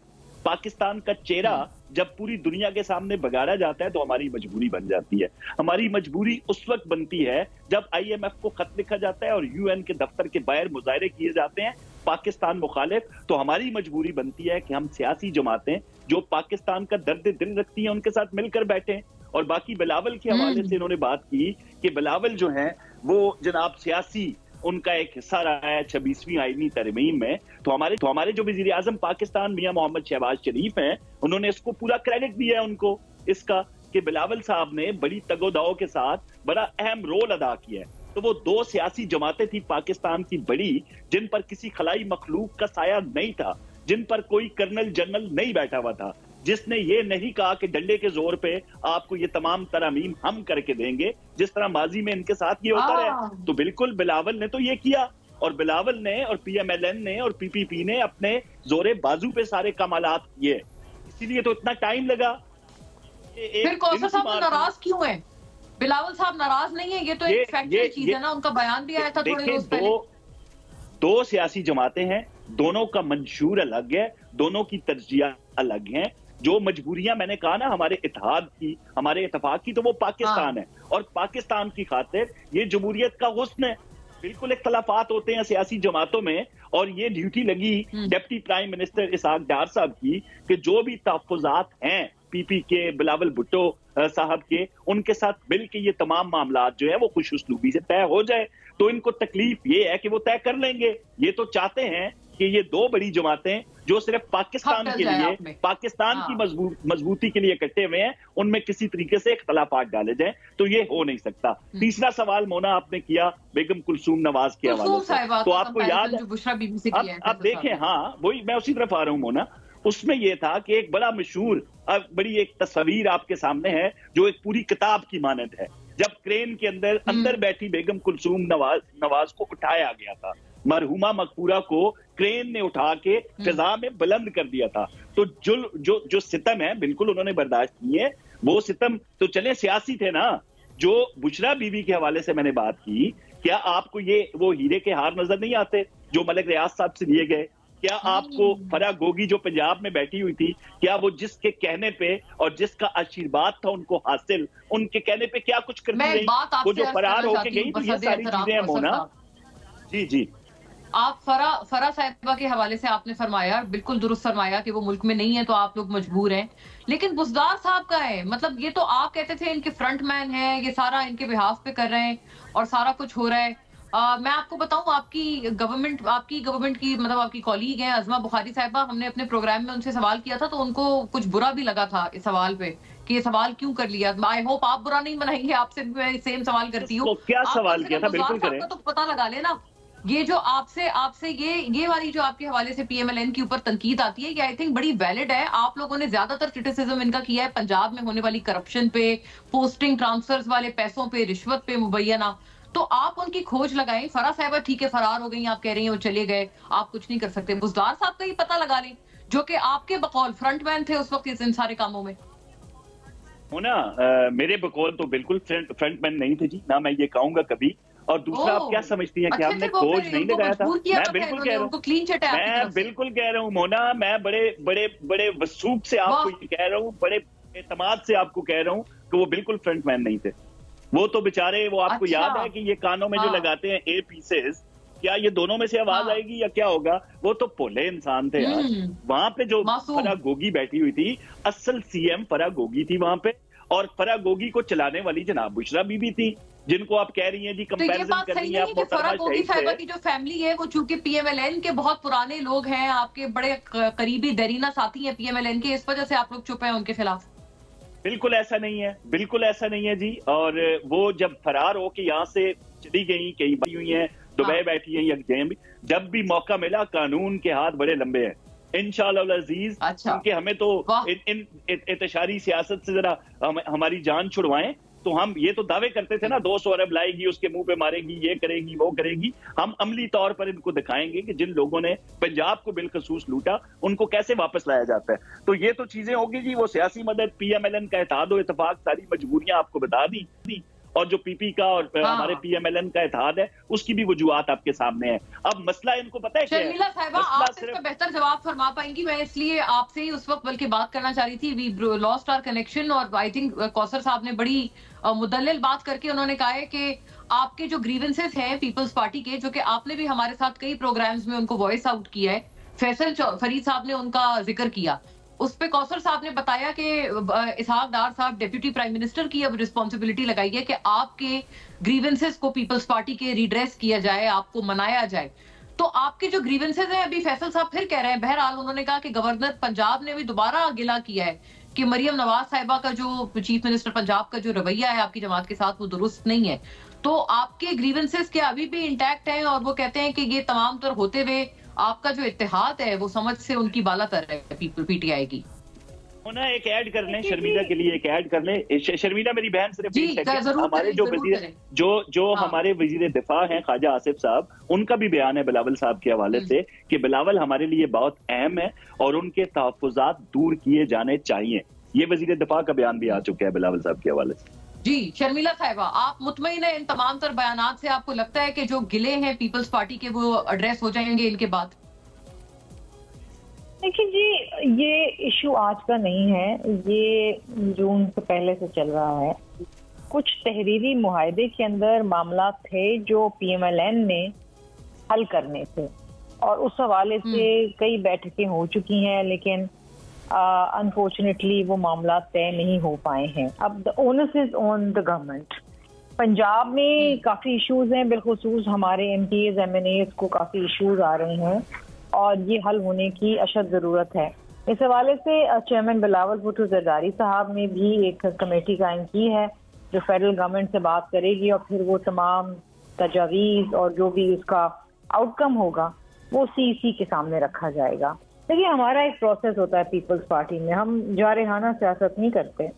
पाकिस्तान का चेहरा जब पूरी दुनिया के सामने बगाड़ा जाता है तो हमारी मजबूरी बन जाती है। हमारी मजबूरी उस वक्त बनती है जब IMF को खत लिखा जाता है और UN के दफ्तर के बाहर मुजाहरे किए जाते हैं पाकिस्तान मुखालिफ, तो हमारी मजबूरी बनती है कि हम सियासी जमातें जो पाकिस्तान का दर्द दिल रखती हैं उनके साथ मिलकर बैठें। और बाकी बिलावल के हवाले से इन्होंने बात की कि बिलावल जो है वो जनाब सियासी उनका एक हिस्सा रहा है 26वीं आईनी तरमीम में। तो हमारे जो वजीर आजम पाकिस्तान मियां मोहम्मद शहबाज शरीफ हैं, उन्होंने इसको पूरा क्रेडिट दिया है उनको इसका कि बिलावल साहब ने बड़ी तगोदाओ के साथ बड़ा अहम रोल अदा किया है। तो वो दो सियासी जमातें थी पाकिस्तान की बड़ी, जिन पर किसी खलाई मखलूक का साया नहीं था, जिन पर कोई कर्नल जनरल नहीं बैठा हुआ था, जिसने ये नहीं कहा कि डंडे के जोर पे आपको ये तमाम तरामीम हम करके देंगे, जिस तरह माजी में इनके साथ ये होता रहा। तो बिल्कुल बिलावल ने तो ये किया, और बिलावल ने और PMLN ने और PPP ने अपने जोरे बाजू पे सारे कमालात किए, इसीलिए तो इतना टाइम लगा। फिर कौसर साहब नाराज क्यों है? बिलावल साहब नाराज नहीं है, ये तो एक फैक्चुअल चीज है ना, उनका बयान भी आया था थोड़े रोज पहले। दो सियासी जमातें हैं, दोनों का मंशूर अलग है, दोनों की तरजीह अलग हैं। जो मजबूरियां मैंने कहा ना हमारे इत्तेहाद की, हमारे इत्तेफाक की, तो वो पाकिस्तान है, और पाकिस्तान की खातिर ये जमहूरियत का हुस्न है। बिल्कुल इख्तलाफात होते हैं सियासी जमातों में, और ये ड्यूटी लगी डिप्टी प्राइम मिनिस्टर इसहाक डार साहब की कि जो भी तहफ़्फ़ुज़ात हैं PP के, बिलावल भुट्टो साहब के, उनके साथ मिल के ये तमाम मामला जो है वो खुश उसलूबी से तय हो जाए। तो इनको तकलीफ ये है कि वो तय कर लेंगे। ये तो चाहते हैं कि ये दो बड़ी जमातें जो सिर्फ पाकिस्तान के लिए, पाकिस्तान की मजबूती के लिए इकट्ठे हुए हैं, उनमें किसी तरीके से इख्तलाफात डाले जाएं, तो ये हो नहीं सकता। तीसरा सवाल मोना आपने किया बेगम कुलसूम नवाज के हवाले से, तो आपको याद है, अब देखें, हाँ वही मैं उसी तरफ आ रहा हूँ मोना। उसमें यह था कि एक बड़ा मशहूर, बड़ी एक तस्वीर आपके सामने है जो एक पूरी किताब की मानद है। जब क्रेन के अंदर बैठी बेगम कुलसूम नवाज को उठाया गया था, मरहुमा मकबूरा को क्रेन ने उठा के फिजा में बुलंद कर दिया था। तो जो सितम है बिल्कुल उन्होंने बर्दाश्त किए। वो सितम तो चले सियासी थे ना। जो बुशरा बीवी के हवाले से मैंने बात की, क्या आपको ये वो हीरे के हार नजर नहीं आते जो मलिक रियाज साहब से लिए गए? क्या आपको फरा गोगी जो पंजाब में बैठी हुई थी, क्या वो जिसके कहने पे और जिसका आशीर्वाद था उनको हासिल, उनके कहने पे क्या कुछ करती रही? वो जो फरार होके गई थी, ये सारी चीजें हैं मोना। जी आप फरा साहिबा के हवाले से आपने फरमाया, बिल्कुल दुरुस्त फरमाया कि वो मुल्क में नहीं है तो आप लोग मजबूर हैं। लेकिन बुज़दार साहब का है, मतलब ये तो आप कहते थे इनके फ्रंटमैन है, ये सारा इनके बिहाफ पे कर रहे हैं और सारा कुछ हो रहा है। मैं आपको बताऊं, आपकी गवर्नमेंट की मतलब आपकी कॉलीग है अज़मा बुखारी साहिबा, हमने अपने प्रोग्राम में उनसे सवाल किया था तो उनको कुछ बुरा भी लगा था इस सवाल पे कि ये सवाल क्यों कर लिया। आई होप आप बुरा नहीं बनाएंगे, आपसे मैं सेम सवाल करती हूँ। क्या सवाल किया था? बिल्कुल करें। तो पता लगा लेना, ये जो आपसे ये वाली जो आपके हवाले से PMLN के ऊपर तनकीद आती है, ये आई थिंक बड़ी वैलिड है। आप लोगों ने ज्यादातर क्रिटिसिज्म इनका किया है पंजाब में होने वाली करप्शन पे, पोस्टिंग ट्रांसफर्स वाले पैसों पे, रिश्वत पे मुबैना। तो आप उनकी खोज लगाएं। फरा साहिबा ठीक है फरार हो गई, आप कह रही हैं वो चले गए, आप कुछ नहीं कर सकते। बुज़दार साहब का ही पता लगा लें जो कि आपके बकौल फ्रंटमैन थे उस वक्त इन सारे कामों में। मेरे बकौल तो बिल्कुल फ्रंटमैन नहीं थे जी, ना मैं ये कहूंगा कभी। और दूसरा, आप क्या समझती हैं कि हमने खोज नहीं लगाया था? मैं बिल्कुल कह रहा हूँ, मैं बिल्कुल कह रहा हूँ मोना, मैं बड़े वसूख से आपको ये कह रहा हूँ, बड़े एतमाद से आपको कह रहा हूँ कि वो बिल्कुल फ्रंटमैन नहीं थे। वो तो बेचारे, वो आपको याद है कि ये कानों में जो लगाते हैं एयर पीसेस, क्या ये दोनों में से आवाज आएगी या क्या होगा? वो तो भोले इंसान थे यार। वहां पे जो फरा गोगी बैठी हुई थी, असल CM फरा गोगी थी वहां पे, और फरा गोगी को चलाने वाली जनाब बुशरा बीबी थी, जिनको आप कह रही हैं जी कंपैरिजन कर रही हैं आप फरा गोगी साहिबा की जो फैमिली है वो चूंकि PMLN के बहुत पुराने लोग हैं, आपके बड़े करीबी दरीना साथी हैं PMLN के, इस वजह से आप लोग चुप हैं उनके खिलाफ। बिल्कुल ऐसा नहीं है, बिल्कुल ऐसा नहीं है जी। और वो जब फरार हो के यहाँ से चली गई, कई भाई हुई हैं, दुबई बैठी हैं, यकजहम, जब भी मौका मिला, कानून के हाथ बड़े लंबे हैं इंशाअल्लाह अजीज। क्योंकि हमें तो इन इत्तेशारी सियासत से जरा हमारी जान छुड़वाएं। तो हम ये तो दावे करते थे ना, 200 अरब लाएगी, उसके मुंह पे मारेगी, ये करेगी, वो करेगी। हम अमली तौर पर इनको दिखाएंगे कि जिन लोगों ने पंजाब को बिलखसूस लूटा उनको कैसे वापस लाया जाता है। तो ये तो चीजें होगी जी। वो सियासी मदद, PMLN का इत्तेहाद व इत्तेफाक, सारी मजबूरियां आपको बता दी, और जो PP का और हमारे PMLN का इत्तेहाद है, उसकी भी वजूहात आपके सामने है। अब मसला इनको पता है क्या है? शर्मिला साहिबा, आप इसका बेहतर जवाब फरमा पाएंगी। मैं इसलिए आपसे ही उस वक्त बल्कि बात करना चाह रही थी। वी लॉस्ट आवर कनेक्शन, और आई थिंक कौसर साहब ने बड़ी मुदल्लिल बात करके उन्होंने कहा है कि आपके जो ग्रीवेंसेस हैं पीपल्स पार्टी के, जो कि आपने भी हमारे साथ कई प्रोग्राम्स में उनको वॉइस आउट किया है, फैसल फरीद साहब ने उनका जिक्र किया, उस पे कौसर साहब ने बताया कि इसहाक डार साहब डिप्टी प्राइम मिनिस्टर की अब रिस्पॉन्सिबिलिटी लगाई है कि आपके ग्रीवेंसेस को पीपल्स पार्टी के रिड्रेस किया जाए, आपको मनाया जाए। तो आपके जो ग्रीवेंसेस हैं, अभी फैसल साहब फिर कह रहे हैं, बहरहाल उन्होंने कहा कि गवर्नर पंजाब ने भी दोबारा गिला किया है कि मरियम नवाज साहिबा का जो चीफ मिनिस्टर पंजाब का जो रवैया है आपकी जमात के साथ वो दुरुस्त नहीं है, तो आपके ग्रीवेंसेस क्या अभी भी इंटैक्ट हैं और वो कहते हैं कि ये तमाम तर होते हुए आपका जो इत्तेहाद है वो समझ से उनकी बालातर है पीटीआई की? होना एक ऐड कर लें शर्मिला के लिए, एक ऐड कर लें। शर्मिला मेरी बहन सिर्फ हमारे जो हमारे वजीर दिफा हैं ख्वाजा आसिफ साहब, उनका भी बयान है बिलावल साहब के हवाले से कि बिलावल हमारे लिए बहुत अहम है और उनके तहफ्फुज़ात दूर किए जाने चाहिए। ये वजीर दिफा का बयान भी आ चुका है बिलावल साहब के हवाले से। जी शर्मिला साहिबा, आप मुतमईन है इन तमाम तर बयानात से? आपको लगता है कि जो गिले हैं पीपल्स पार्टी के वो एड्रेस हो जाएंगे इनके बाद? देखिए जी, ये इशू आज का नहीं है, ये जून से पहले से चल रहा है। कुछ तहरीरी मुआहदे के अंदर मामला थे जो पीएमएलएन ने हल करने थे और उस हवाले से कई बैठकें हो चुकी हैं, लेकिन अनफॉर्चुनेटली वो मामला तय नहीं हो पाए हैं। अब the onus is on the government. Punjab में काफ़ी इश्यूज हैं, बिलखुसूस हमारे एमपीएज एमएनएज को काफ़ी इश्यूज आ रहे हैं और ये हल होने की अशद ज़रूरत है। इस हवाले से चेयरमैन बिलावल भुट्टो जरदारी साहब ने भी एक कमेटी कायम की है जो फेडरल गवर्नमेंट से बात करेगी और फिर वो तमाम तजावीज़ और जो भी उसका आउटकम होगा वो सीईसी के सामने रखा जाएगा। देखिए, हमारा एक प्रोसेस होता है पीपल्स पार्टी में, हम जारहाना सियासत नहीं करते।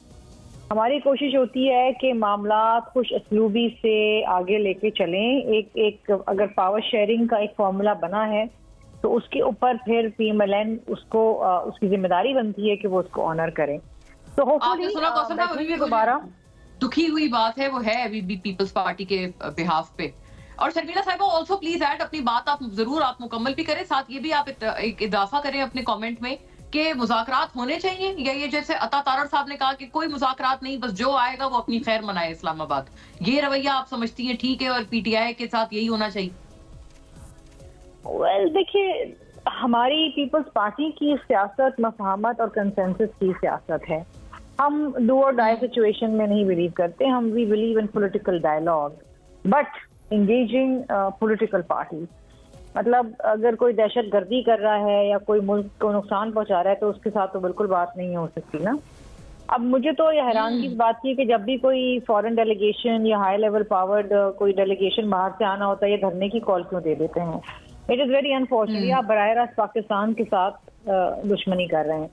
हमारी कोशिश होती है कि मामला खुश असलूबी से आगे लेके चलें। एक अगर पावर शेयरिंग का एक फॉर्मूला बना है तो उसके ऊपर फिर पीएमएलएन उसको उसकी जिम्मेदारी बनती है कि वो उसको ऑनर करें। तो होपफुली दोबारा दुखी हुई बात है वो है अभी भी पीपल्स पार्टी के बिहाफ पे। और शर्मिला साहिबा ऑल्सो प्लीज ऐड, अपनी बात आप जरूर आप मुकम्मल भी करें, साथ ये भी आप एक इजाफा करें अपने कमेंट में कि मुज़ाकरात होने चाहिए या ये जैसे अता तारड़ साहब ने कहा कि कोई मुज़ाकरात नहीं, बस जो आएगा वो अपनी खैर मनाए इस्लामाबाद, ये रवैया आप समझती हैं ठीक है और पीटीआई के साथ यही होना चाहिए? वेल देखिए, हमारी पीपल्स पार्टी की सियासत मफाहमत और कंसेंसस की सियासत है। हम डू और डाई सिचुएशन में नहीं बिलीव करते, हम we believe in political dialogue but engaging political party. मतलब अगर कोई दहशत गर्दी कर रहा है या कोई मुल्क को नुकसान पहुंचा रहा है तो उसके साथ तो बिल्कुल बात नहीं हो सकती ना। अब मुझे तो ये हैरानगी की बात की कि जब भी कोई फॉरेन डेलीगेशन या हाई लेवल पावर्ड कोई डेलीगेशन बाहर से आना होता है, ये धरने की कॉल क्यों दे देते हैं? It is very unfortunate. आप बराह रास्त पाकिस्तान के साथ दुश्मनी कर रहे हैं।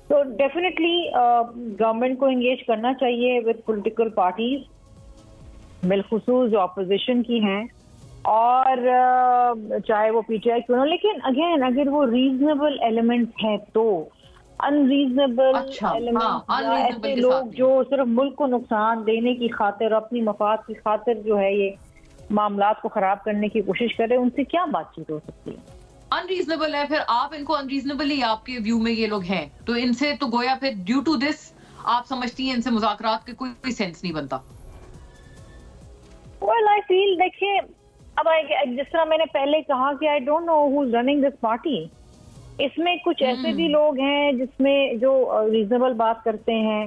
तो डेफिनेटली गवर्नमेंट को एंगेज करना चाहिए विद पॉलिटिकल पार्टीज, बिलखुसूस जो अपोजिशन की हैं, और चाहे वो पीटीआई क्यों ना, लेकिन अगेन अगर वो रीजनेबल एलिमेंट है तो अनरीजनेबल ऐसे लोग जो सिर्फ मुल्क को नुकसान देने की खातिर, अपनी मफाद की खातिर जो है ये मामलात को खराब करने की कोशिश कर रहे हैं, उनसे क्या बातचीत हो सकती है? अनरीजनेबल है, फिर आप इनको अनरीजनेबल ही आपके व्यू में ये लोग हैं, तो इनसे तो गोया फिर ड्यू टू दिस आप समझती हैं इनसे मुज़ाकरात के कोई सेंस नहीं बनता? Well, I feel देखिए, अब जिस तरह मैंने पहले कहा कि आई don't know who is running this party. इसमें कुछ ऐसे भी लोग हैं जिसमें जो रीजनेबल बात करते हैं,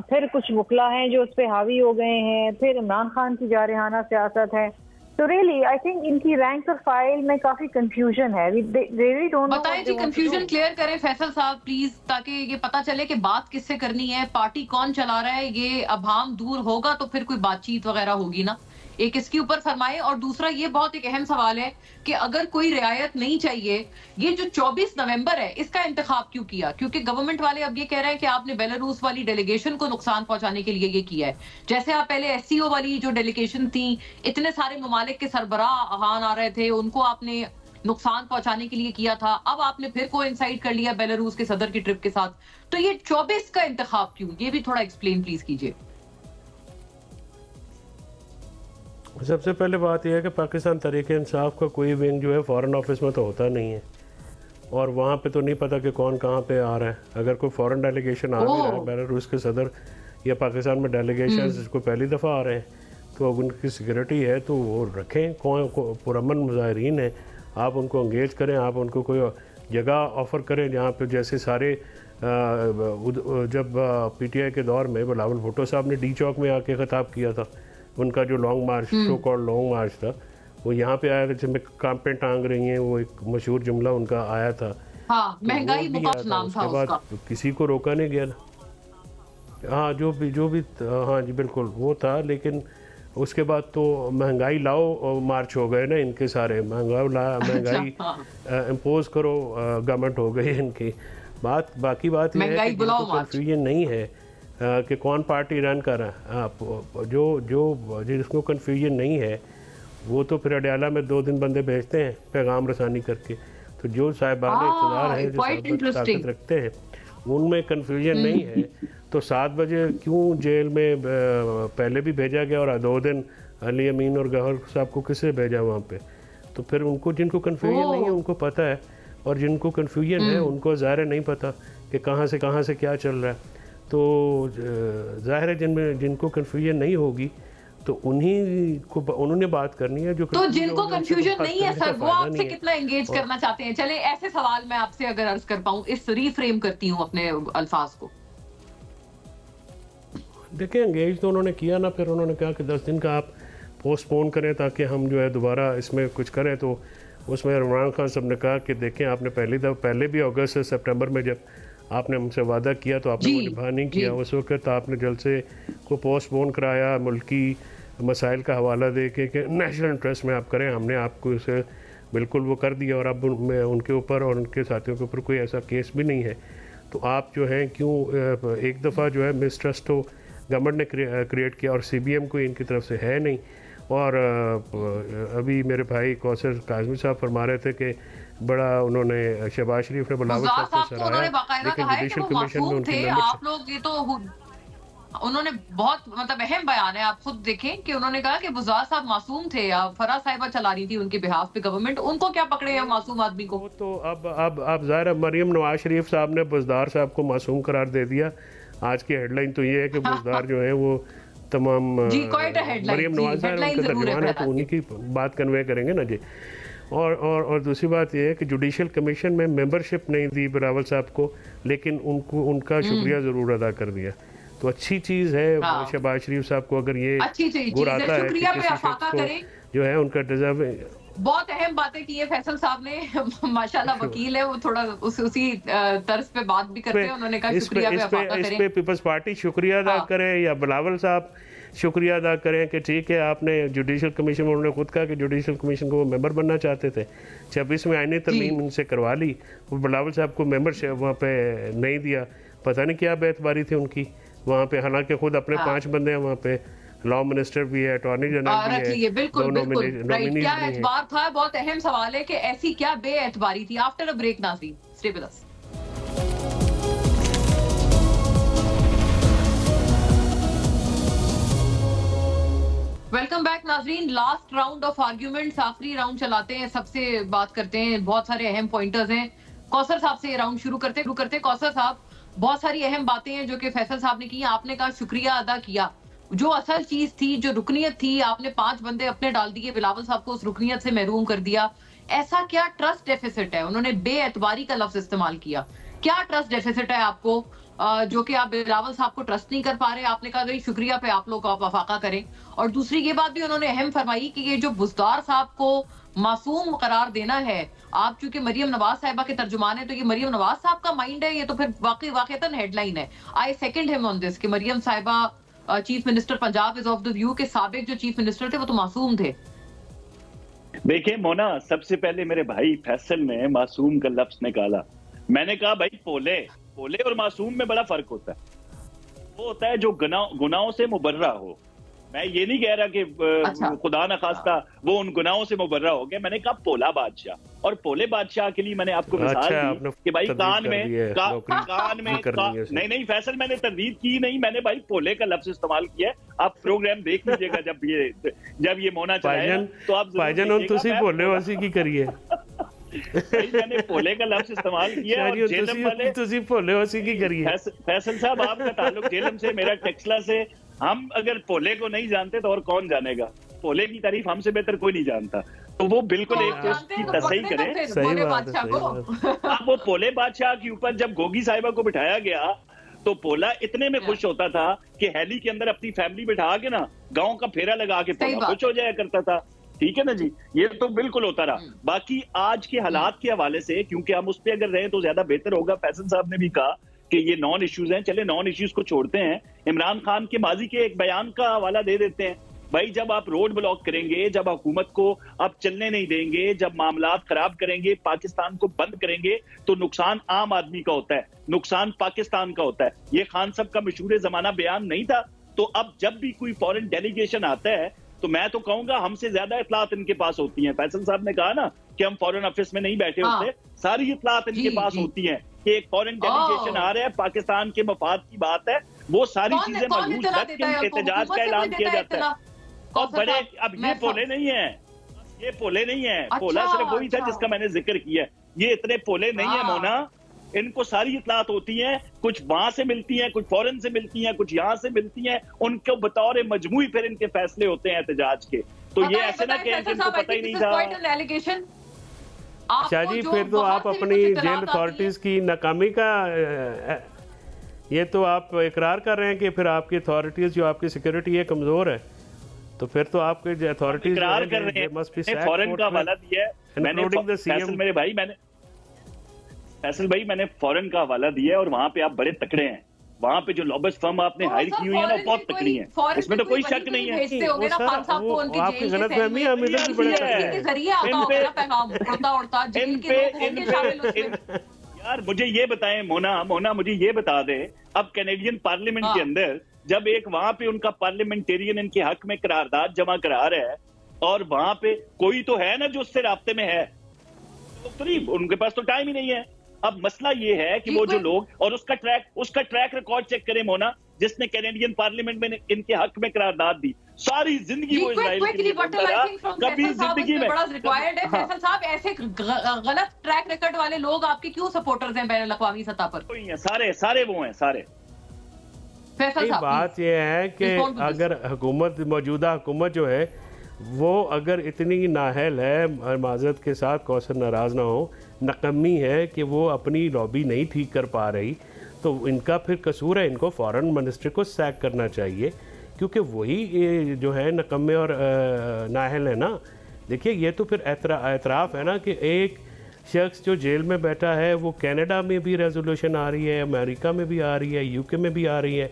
फिर कुछ वकला हैं जो उस पर हावी हो गए हैं, फिर इमरान खान की जारहाना सियासत है। तो रियली आई थिंक इनकी रैंक और फाइल में काफी कंफ्यूजन है। Really don't know. बताएं जी, कंफ्यूजन क्लियर करें फैसल साहब प्लीज, ताकि ये पता चले कि बात किससे करनी है, पार्टी कौन चला रहा है, ये अभाम दूर होगा तो फिर कोई बातचीत वगैरह होगी ना। एक इसके ऊपर फरमाए, और दूसरा ये बहुत एक अहम सवाल है कि अगर कोई रियायत नहीं चाहिए, ये जो 24 नवंबर है इसका इंतखाब क्यों किया? क्योंकि गवर्नमेंट वाले अब ये कह रहे हैं कि आपने बेलारूस वाली डेलीगेशन को नुकसान पहुंचाने के लिए ये किया है। जैसे आप पहले एससीओ वाली जो डेलीगेशन थी, इतने सारे ममालिक के सरबराह हान आ रहे थे, उनको आपने नुकसान पहुंचाने के लिए किया था, अब आपने फिर कोइंसाइड कर लिया बेलारूस के सदर की ट्रिप के साथ, तो ये 24 का इंतखाब क्यों? ये भी थोड़ा एक्सप्लेन प्लीज कीजिए। सबसे पहले बात यह है कि पाकिस्तान तहरीक-ए-इंसाफ का कोई विंग जो है फॉरेन ऑफिस में तो होता नहीं है, और वहाँ पे तो नहीं पता कि कौन कहाँ पे आ रहा है। अगर कोई फॉरेन डेलीगेशन आ भी रहा है, बेलारूस के सदर या पाकिस्तान में डेलीगेशन जिसको पहली दफ़ा आ रहे हैं, तो अब उनकी सिक्योरिटी है तो वो रखें। कौन पुरअमन मुजाहिरीन है, आप उनको इंगेज करें, आप उनको कोई जगह ऑफ़र करें जहाँ पर जैसे सारे जब पीटीआई के दौर में बिलावल भुट्टो साहब ने डी चौक में आके खिताब किया था, उनका जो लॉन्ग मार्च शो कॉल्ड लॉन्ग मार्च था, वो यहाँ पे आया था जिसमें कांपे टांग रही हैं, वो एक मशहूर जुमला उनका आया था। हाँ, महंगाई मुकाफ नाम था उसका। किसी को रोका नहीं गया ना। हाँ जो भी हाँ जी बिल्कुल वो था, लेकिन उसके बाद तो महंगाई लाओ मार्च हो गए ना इनके सारे, महंगाई इम्पोज करो गवर्नमेंट हो गई इनकी। बाकी बात ये है कि जिनको कन्फ्यूजन नहीं है कि कौन पार्टी रन कर रहा है, जो जिसको कन्फ्यूजन नहीं है वो तो फिर अडयाला में 2 दिन बंदे भेजते हैं पैगाम रसानी करके। तो जो साहिबान इक़्तिदार हैं, जो ताकत रखते हैं, उनमें कन्फ्यूजन नहीं है। तो 7 बजे क्यों जेल में पहले भी भेजा गया और 2 दिन अली अमीन और गौहर साहब को किसे भेजा वहाँ पे? तो फिर उनको, जिनको कन्फ्यूजन नहीं है उनको पता है, और जिनको कन्फ्यूजन है उनको ज़ाहिर नहीं पता कि कहाँ से क्या चल रहा है। तो ज़ाहिर है जिनको कन्फ्यूजन नहीं होगी तो उन्हीं को उन्होंने बात करनी है। जो तो जिनको कंफ्यूजन नहीं है सर, वो आपसे कितना एंगेज करना चाहते हैं? चले ऐसे सवाल मैं आपसे अगर अर्ज कर पाऊं, इस रीफ्रेम करती हूं अपने अल्फाज को। देखिए एंगेज तो उन्होंने किया ना, फिर उन्होंने कहा कि 10 दिन का आप पोस्टपोन करें ताकि हम जो है दोबारा इसमें कुछ करें। तो उसमें इमरान खान साहब ने कहा कि देखें आपने पहले भी अगस्त से सितंबर में जब आपने हमसे वादा किया तो आपने वो निभा नहीं किया। उस वक्त आपने जलसे को पोस्टपोन कराया मुल्की मसाइल का हवाला दे के कि नेशनल इंटरेस्ट में आप करें, हमने आपको इसे बिल्कुल वो कर दिया और अब उनके ऊपर और उनके साथियों के ऊपर कोई ऐसा केस भी नहीं है। तो आप जो है क्यों एक दफ़ा जो है मिसट्रस्ट हो गवर्नमेंट ने क्रिएट किया और CBM कोई इनकी तरफ से है नहीं। और अभी मेरे भाई कौसर काज़मी साहब फरमा रहे थे कि बड़ा उन्होंने शहबाज शरीफ ने बुलावत साहब को सराहा, लेकिन जुडिशल कमीशन में उनकी आप लोग ये तो उन्होंने बहुत मतलब अहम बयान है, आप खुद देखें कि उन्होंने कहा कि बुज़दार साहब मासूम थे, फरा साहिबा चला रही थी उनके बिहाफ पे गवर्नमेंट, उनको क्या पकड़े हैं मासूम आदमी को? तो अब ज़ाहिर मरियम नवाज शरीफ साहब ने बुज़दार साहब को मासूम करार दे दिया। आज की हेडलाइन तो ये है कि बुज़दार जो है वो तमाम मरियम नवाज साहब उनका तर्जुमान है तो उन्हीं की बात कन्वे करेंगे ना जी। और दूसरी बात यह है कि जुडिशल कमीशन में मेंबरशिप नहीं दी बिलावल साहब को, लेकिन उनका शुक्रिया ज़रूर अदा कर दिया। तो अच्छी चीज़ है शहबाज शरीफ साहब को अगर ये गुर आता है कि किसी शख्स को जो है उनका डिजर्व। बहुत अहम बातें की है फैसल साहब ने, माशाल्लाह वकील है वो, थोड़ा उसी तर्ज पे बात भी करते हैं। उन्होंने कहा शुक्रिया पे अफाका करें। इस पे पीपल्स पार्टी शुक्रिया अदा करे या बिलावल साहब शुक्रिया अदा करें कि ठीक है आपने जुडिशल कमीशन में, उन्होंने खुद कहा कि जुडिशल कमीशन को वो मेंबर बनना चाहते थे, 26 में आईनी तरमीम उनसे करवा ली, वो बिलावल साहब को मेंबरशिप वहाँ पे नहीं दिया। पता नहीं क्या बेतबारी थी उनकी वहाँ पे, हालांकि खुद अपने 5 बंदे हैं वहाँ पे, लॉ मिनिस्टर भी है, अटॉर्नी जनरल भी है, बिल्कुल क्या एतबार था? बहुत अहम सवाल है कि ऐसी क्या बेएतबारी थी? आफ्टर अ ब्रेक नाज़रीन stay with us. Welcome back नाजरीन। लास्ट राउंड ऑफ आर्ग्यूमेंट्स, आखिरी राउंड चलाते हैं, सबसे बात करते हैं, बहुत सारे अहम पॉइंटर्स हैं। कौसर साहब से ये राउंड शुरू करते कौसर साहब, बहुत सारी अहम बातें हैं जो कि फैसल साहब ने की। आपने कहा शुक्रिया अदा किया, जो असल चीज थी, जो रुकनियत थी, आपने 5 बंदे अपने डाल दिए, बिलावल साहब को उस रुकनियत से महरूम कर दिया। ऐसा क्या ट्रस्ट डेफिसिट है? उन्होंने बेएतबारी का लफ्ज इस्तेमाल किया। क्या ट्रस्ट डेफिसिट है आपको जो कि आप बिलावल साहब को ट्रस्ट नहीं कर पा रहे? आपने कहा भाई शुक्रिया पे आप लोग आप अफाका करें। और दूसरी ये बात भी उन्होंने अहम फरमाई कि ये जो बुज़दार साहब को मासूम करार देना है, आप चूंकि मरियम नवाज साहिबा के तर्जुमान है तो ये मरियम नवाज साहब का माइंड है, ये तो फिर वाकईतन हेडलाइन है। आई सेकंड हिम ऑन दिस कि मरियम साहिबा chief minister Punjab is of the view के साबिक जो चीफ मिनिस्टर थे वो तो मासूम थे। देखिए मोना, सबसे पहले मेरे भाई फैसल ने मासूम का लफ्ज निकाला। मैंने कहा भाई पोले और मासूम में बड़ा फर्क होता है। वो होता है जो गुनाहों से मुबर्रा हो। मैं ये नहीं कह रहा कि खुदा न खास्ता वो उन गुनाहों से मुबर्रा हो गया। मैंने कहा पोला बादशाह, और पोले बादशाह के लिए मैंने आपको मिसाल दी कि भाई कान में नहीं फैसल मैंने तरदीद की नहीं, मैंने भाई पोले का लफ्ज इस्तेमाल किया है। आप प्रोग्राम देख लीजिएगा जब ये मोना चलाएगा तो आप पोले की करिए। मैंने पोले का लफ्ज इस्तेमाल किया और जेलम वाले की करिए। फैसल साहब आपका ताल्लुक जेलम से, मेरा टेक्सला से। हम अगर पोले को नहीं जानते तो और कौन जानेगा? पोले की तारीफ हमसे बेहतर कोई नहीं जानता। तो वो बिल्कुल एक चीज तस्हीह करें। सही बात है। अब वो पोले बादशाह के ऊपर जब गोगी साहिबा को बिठाया गया तो पोला इतने में खुश होता था कि हैली के अंदर अपनी फैमिली बिठा के ना गाँव का फेरा लगा के पोला खुश हो जाया करता था। ठीक है ना जी, ये तो बिल्कुल होता रहा। बाकी आज के हालात के हवाले से, क्योंकि हम उस पर अगर रहे तो ज्यादा बेहतर होगा। फैसल साहब ने भी कहा कि ये नॉन इश्यूज हैं, चले नॉन इश्यूज को छोड़ते हैं। इमरान खान के माजी के एक बयान का हवाला दे देते हैं, भाई जब आप रोड ब्लॉक करेंगे, जब हुकूमत को आप चलने नहीं देंगे, जब मामलात खराब करेंगे, पाकिस्तान को बंद करेंगे, तो नुकसान आम आदमी का होता है, नुकसान पाकिस्तान का होता है। ये खान साहब का मशहूर जमाना बयान नहीं था। तो अब जब भी कोई फॉरेन डेलीगेशन आता है तो मैं तो कहूंगा हमसे ज्यादा इतलात इनके पास होती हैं। फैसल साहब ने कहा ना कि हम फॉरेन ऑफिस में नहीं बैठे होते, सारी इतलात इनके पास होती हैं कि एक फॉरेन डेलीगेशन आ रहा है, पाकिस्तान के मफाद की बात है, वो सारी चीजें मलूज रख के एहतजाज का ऐलान किया जाता है। और बड़े अब ये पोले नहीं है, ये पोले नहीं है, पोला सिर्फ वही था जिसका मैंने जिक्र किया। ये इतने पोले नहीं है मोना, इनको सारी इतलात होती हैं, कुछ वहां से मिलती हैं, कुछ फॉरेन से मिलती हैं, कुछ यहाँ से मिलती हैं, उनको बतौर मजमूई फिर इनके फैसले होते हैं एहतजाज के। तो ये ऐसे ना कि इनको पता ही नहीं था। शाह जी, फिर तो आप अपनी जेल अथॉरिटीज की नाकामी का ये तो आप इकरार कर रहे हैं कि फिर आपकी अथॉरिटीज जो आपकी सिक्योरिटी है कमजोर है, तो फिर तो आपके अथॉरिटीज इकरार कर रहे हैं। फॉरेन का हवाला दिया है मैंने, मेरे भाई मैंने फैसल भाई मैंने फॉरेन का हवाला दिया है, और वहां पे आप बड़े तकड़े हैं। वहां पे जो लॉबिस्ट फर्म आपने हायर की हुई है ना, बहुत तकड़ी है, इसमें तो कोई शक नहीं है। आपकी गलतफहमी हम इधर भी बड़े यार मुझे ये बताएं मोना मुझे ये बता दे, अब कैनेडियन पार्लियामेंट के अंदर जब एक वहां पे उनका पार्लियामेंटेरियन इनके हक में करारदाद जमा करा रहा है, और वहां पे कोई तो है ना जो उससे राब्ते में है, उनके पास तो टाइम ही नहीं है। अब मसला ये है कि वो जो लोग, और उसका ट्रैक रिकॉर्ड चेक करें मोना, जिसने कैनेडियन पार्लियामेंट में इनके हक में करारदाद दी, सारी जिंदगी वो इजराइल के लिए कभी जिंदगी में फैसल साहब ऐसे गलत ट्रैक रिकॉर्ड वाले लोग आपके क्यों सपोर्टर्स हैं बैनुल अक़वामी सतह पर? सारे वो हैं सारे। बात यह है कि अगर हुकूमत, मौजूदा हुकूमत जो है वो अगर इतनी नाहल है, माजरत के साथ कौसर नाराज़ ना हो, नकम्मी है कि वो अपनी लॉबी नहीं ठीक कर पा रही, तो इनका फिर कसूर है, इनको फॉरेन मिनिस्टर को सैक करना चाहिए, क्योंकि वही जो है नकम्मे और नाहल है ना। देखिए ये तो फिर एतराफ़ है ना कि एक शख्स जो जेल में बैठा है वो कनाडा में भी रेजोल्यूशन आ रही है, अमेरिका में भी आ रही है, यूके में भी आ रही है,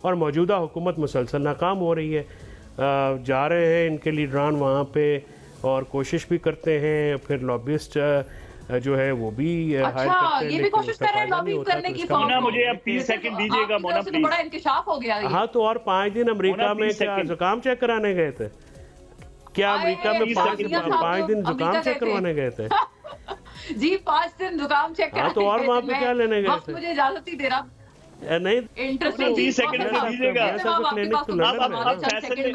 और मौजूदा हुकूमत मुसलसल नाकाम हो रही है। जा रहे हैं इनके लीडरान वहाँ पे और कोशिश भी करते हैं, फिर लॉबिस्ट जो है वो भी हायर करते हैं, ये भी कोशिश कर रहे हैं लॉबी करने की। मुझे अब 30 सेकंड दीजिएगा मोना प्लीज। बड़ा इंकशाफ हो गया। हाँ तो और 5 दिन अमेरिका में क्या जुकाम चेक कराने गए थे? क्या अमेरिका में 5 दिन जुकाम चेक करवाने गए थे? जी 5 दिन जुकाम चेक कराने। हाँ तो और वहाँ पे क्या लेने गए थे? मुझे इजाजत ही दे रहा नहीं, इंटरेस्टिंग। 30 सेकंड में दीजिएगा।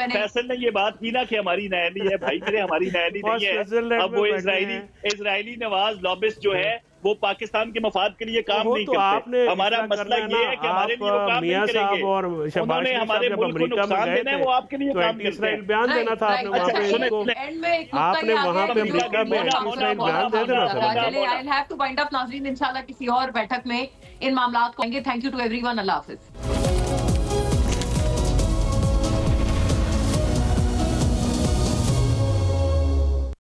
फैसल ने ये बात की ना कि हमारी नैनी है, भाई मेरे हमारी नैनी नहीं है। अब वो इजरायली नवाज लॉबिस्ट जो है वो पाकिस्तान के मफाद के लिए काम नहीं करते। हमारा मसला ये है कि हमारे लिए वो काम नहीं करेंगे, उन्होंने हमारे मुल्क को नुकसान देना है, वो आपके लिए काम करते हैं। बयान देना था आपने वहाँ पे अमेरिका में बयान दे देना था। I have to wind up नाज़रीन, इंशाल्लाह किसी और बैठक में इन मामलात को। Thank you to everyone. Allah Hafiz.